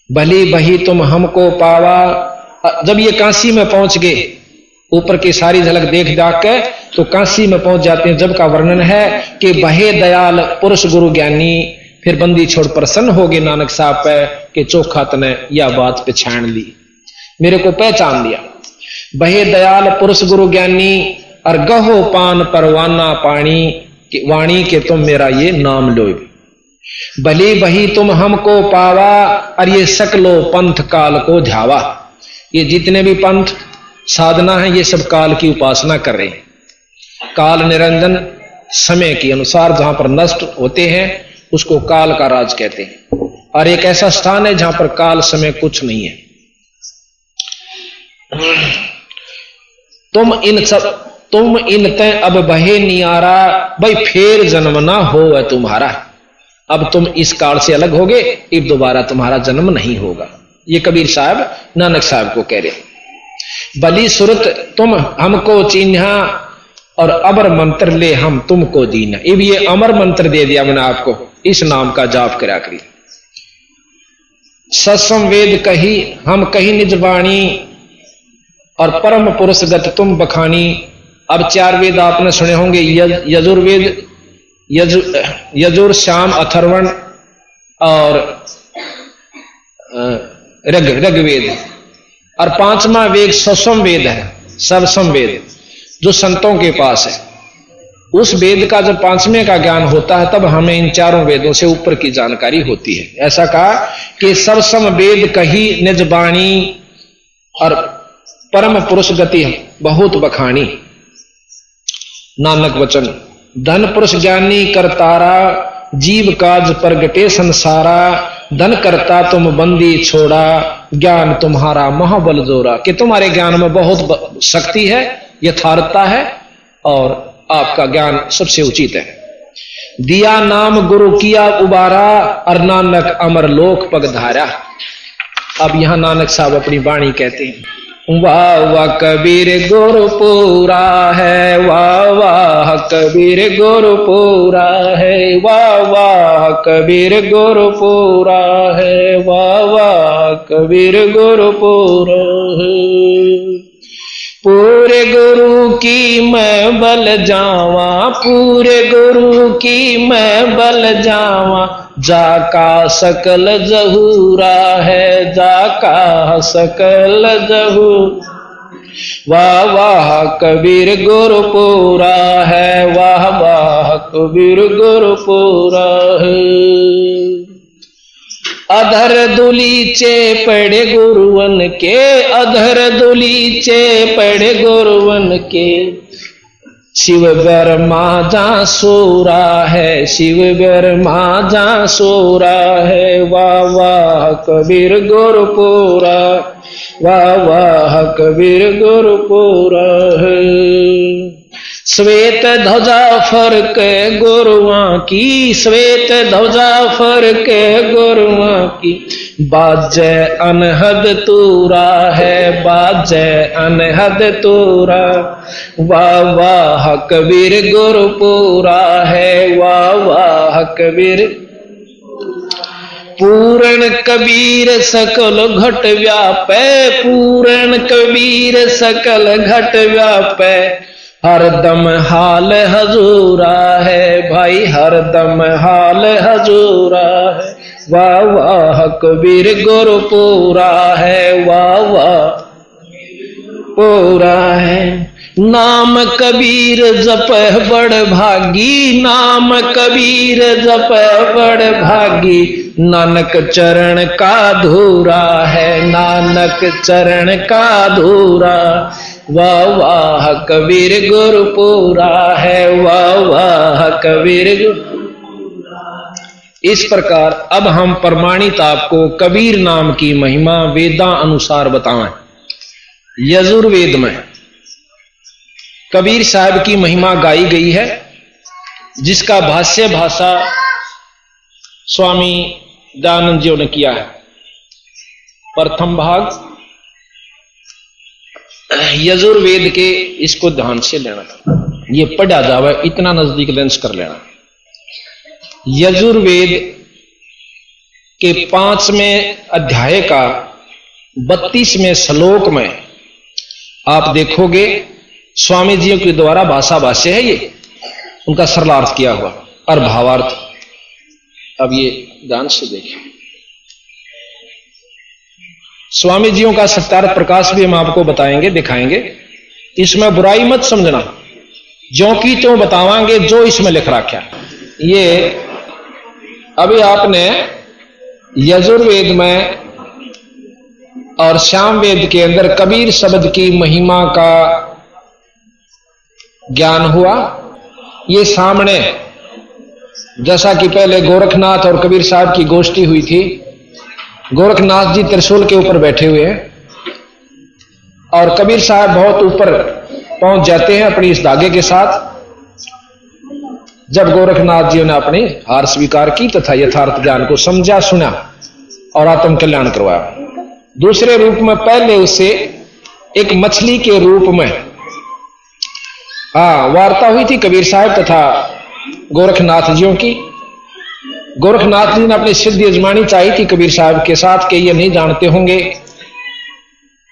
भली बही तुम हमको पावा। जब ये काशी में पहुंच गए, ऊपर की सारी झलक देख दाख के तो काशी में पहुंच जाते हैं। जब का वर्णन है कि बहे दयाल पुरुष गुरु ज्ञानी, फिर बंदी छोड़ प्रसन्न हो गए नानक साहब पे कि चोखा तने यह बात पहचान ली, मेरे को पहचान लिया। बहे दयाल पुरुष गुरु ज्ञानी, और गहो पान परवाना पानी, वाणी के तुम मेरा ये नाम लो। भली बही तुम हमको पावा, और ये सकलो पंथ काल को ध्यावा। ये जितने भी पंथ साधना है ये सब काल की उपासना कर रहे हैं। काल निरंजन समय के अनुसार जहां पर नष्ट होते हैं उसको काल का राज कहते हैं, और एक ऐसा स्थान है जहां पर काल समय कुछ नहीं है। तुम इन तय अब बहे नियारा, भाई फेर जन्म ना हो तुम्हारा। अब तुम इस काल से अलग होगे, अब दोबारा तुम्हारा जन्म नहीं होगा। ये कबीर साहब नानक साहब को कह रहे। बली सुरत तुम हमको चिन्हा, और अमर मंत्र ले हम तुमको दीना। अब ये अमर मंत्र दे दिया मैंने आपको, इस नाम का जाप करा करी। सत्सम वेद कही हम कही निज वाणी, और परम पुरुष गत तुम बखानी। अब 4 वेद आपने सुने होंगे, यजुर्वेद, यजुर श्याम अथर्वण और ऋग्वेद, और 5वां वेद सवसम वेद है, सर्वसम वेद जो संतों के पास है। उस वेद का जब 5वें का ज्ञान होता है तब हमें इन 4 वेदों से ऊपर की जानकारी होती है। ऐसा कहा कि सर्वसम वेद कही निज वाणी, और परम पुरुष गति बहुत बखानी। नानक वचन धन पुरुष ज्ञानी करतारा, जीव काज प्रगटे संसारा। धन करता तुम बंदी छोड़ा, ज्ञान तुम्हारा महाबल जोरा। कि तुम्हारे ज्ञान में बहुत शक्ति है, यथार्थता है, और आपका ज्ञान सबसे उचित है। दिया नाम गुरु किया उबारा, और नानक अमर लोक पगधारा। अब यहां नानक साहब अपनी वाणी कहते हैं वाह वाह कबीर गुरुपुरा है, वाह वाह कबीर गुरुपुरा है, वाह वाह कबीर गुरुपुरा है, वाह वाह कबीर गुरुपुरा है। पूरे गुरु की मैं बल जावा, पूरे गुरु की मैं बल जावा, जाका सकल जहूरा है, जाका सकल जहूर। वाह वाह कबीर गुरुपुरा है, वाह वाह कबीर गुरुपुरा है। अधर दुलीचे पड़े गुरुवन के, अधर दुलीचे पड़े गुरुवन के, शिव ब्रह्मा जा सोरा है, शिव ब्रह्मा जा सोरा है, वाह वाह कबीर गुरुपुरा, वाह वाह कबीर गुरुपुरा है। श्वेत ध्वजा फरक गुरुआं की, श्वेत ध्वजा फरक गुरुआं की, बाजे अनहद तूरा है, बाजे अनहद तूरा। वाह वाह कबीर गुरुपुरा है, वाह वाह कबीर। पूर्ण कबीर सकल घट व्यापै, पूर्ण कबीर सकल घट व्यापै, हरदम हाल हजूरा है भाई, हरदम हाल हजूरा है। वाह वाह कबीर गुरुपुरा है, वाह वाह पूरा है। नाम कबीर जप बड़ भागी, नाम कबीर जप बड़ भागी, नानक चरण का धूरा है, नानक चरण का धूरा। वाह वाह कबीर गुरुपुरा है, वाह वाह कबीर। इस प्रकार अब हम प्रमाणित आपको कबीर नाम की महिमा वेदा अनुसार बताएं। यजुर्वेद में कबीर साहब की महिमा गाई गई है, जिसका भाष्य भाषा स्वामी दयानंद जी ने किया है। प्रथम भाग यजुर्वेद के, इसको ध्यान से लेना, ये पढ़ा जावे, इतना नजदीक लेंस कर लेना। यजुर्वेद के 5वें अध्याय का 32वें श्लोक में आप देखोगे स्वामी जी के द्वारा भाषा भाष्य है, ये उनका सरलार्थ किया हुआ और भावार्थ। अब ये ध्यान से देखिए, स्वामी जियों का सत्यार्थ प्रकाश भी हम आपको बताएंगे, दिखाएंगे। इसमें बुराई मत समझना, ज्यों की त्यों बतावांगे जो इसमें लिख रखा। ये अभी आपने यजुर्वेद में और सामवेद के अंदर कबीर शब्द की महिमा का ज्ञान हुआ। ये सामने जैसा कि पहले गोरखनाथ और कबीर साहब की गोष्ठी हुई थी, गोरखनाथ जी त्रिशूल के ऊपर बैठे हुए हैं और कबीर साहब बहुत ऊपर पहुंच जाते हैं अपनी इस धागे के साथ। जब गोरखनाथ जी ने अपनी हार स्वीकार की तथा यथार्थ ज्ञान को समझा, सुना और आत्म कल्याण करवाया। दूसरे रूप में पहले उसे एक मछली के रूप में वार्ता हुई थी कबीर साहब तथा गोरखनाथ जियों की। गोरखनाथ जी ने अपनी सिद्धि अजमानी चाहिए थी कबीर साहब के साथ, कि ये नहीं जानते होंगे।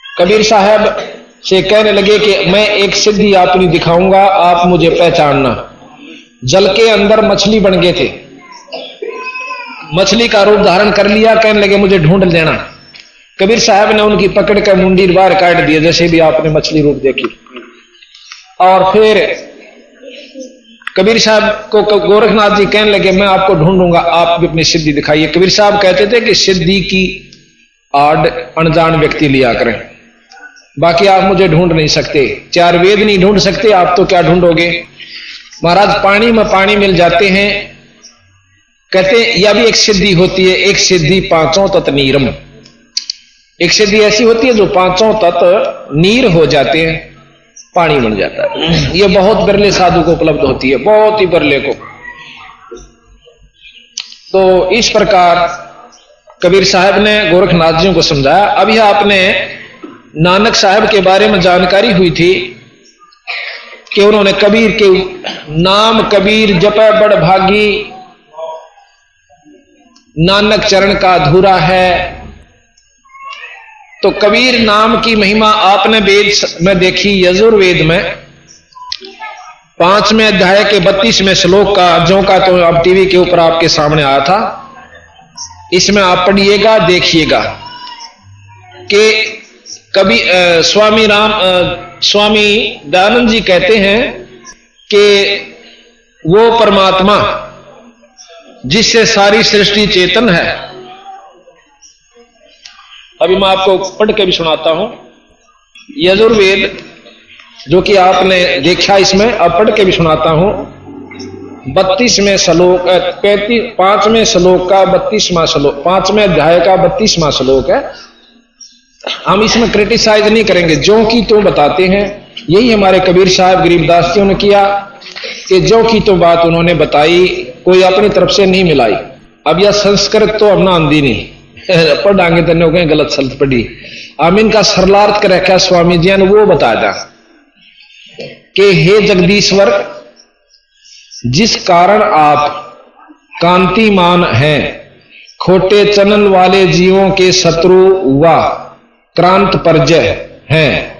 कबीर साहब से कहने लगे कि मैं एक सिद्धि अपनी दिखाऊंगा, आप मुझे पहचानना। जल के अंदर मछली बन गए थे, मछली का रूप धारण कर लिया, कहने लगे मुझे ढूंढ लेना। कबीर साहब ने उनकी पकड़ कर मुंडी बाहर काट दिया, जैसे भी आपने मछली रूप देखी। और फिर कबीर साहब को गोरखनाथ जी कहने लगे मैं आपको ढूंढूंगा, आप भी अपनी सिद्धि दिखाइए। कबीर साहब कहते थे कि सिद्धि की आड़ अनजान व्यक्ति लिया करें, बाकी आप मुझे ढूंढ नहीं सकते, 4 वेद नहीं ढूंढ सकते, आप तो क्या ढूंढोगे। महाराज पानी में पानी मिल जाते हैं, कहते यह भी एक सिद्धि होती है। एक सिद्धि 5 तत्व नीरम, एक सिद्धि ऐसी होती है जो 5 तत्व नीर हो जाते हैं, पानी बन जाता है। यह बहुत बिरले साधु को उपलब्ध होती है, बहुत ही बिरले को। तो इस प्रकार कबीर साहब ने गोरखनाथ जी को समझाया। अभी आपने नानक साहब के बारे में जानकारी हुई थी कि उन्होंने कबीर के नाम कबीर जपै बड़ भागी, नानक चरण का अधूरा है। तो कबीर नाम की महिमा आपने वेद में देखी, यजुर्वेद में 5वें अध्याय के 32वें श्लोक का, जो का तो अब टीवी के ऊपर आपके सामने आया था, इसमें आप पढ़िएगा, देखिएगा कि कभी स्वामी दयानंद जी कहते हैं कि वो परमात्मा जिससे सारी सृष्टि चेतन है। अभी मैं आपको पढ़ के भी सुनाता हूं यजुर्वेद, जो कि आपने देखा, इसमें अब पढ़ के भी सुनाता हूं। 32वें श्लोक 5वें श्लोक का 32वां श्लोक, 5वें अध्याय का 32वां श्लोक है। हम इसमें क्रिटिसाइज नहीं करेंगे, जो कि तो बताते हैं। यही हमारे कबीर साहब गरीबदास जी ने किया कि जो की तो बात उन्होंने बताई, कोई अपनी तरफ से नहीं मिलाई। अब यह संस्कृत तो अपना आंदी नहीं पढ़ांगे तो कहीं गलत शब्द पढ़ी। हम इनका सरलार्थ कर रखा स्वामी जी ने वो बता दा कि हे जगदीश्वर, जिस कारण आप कांतिमान हैं, खोटे चनन वाले जीवों के शत्रु व क्रांत परजय हैं,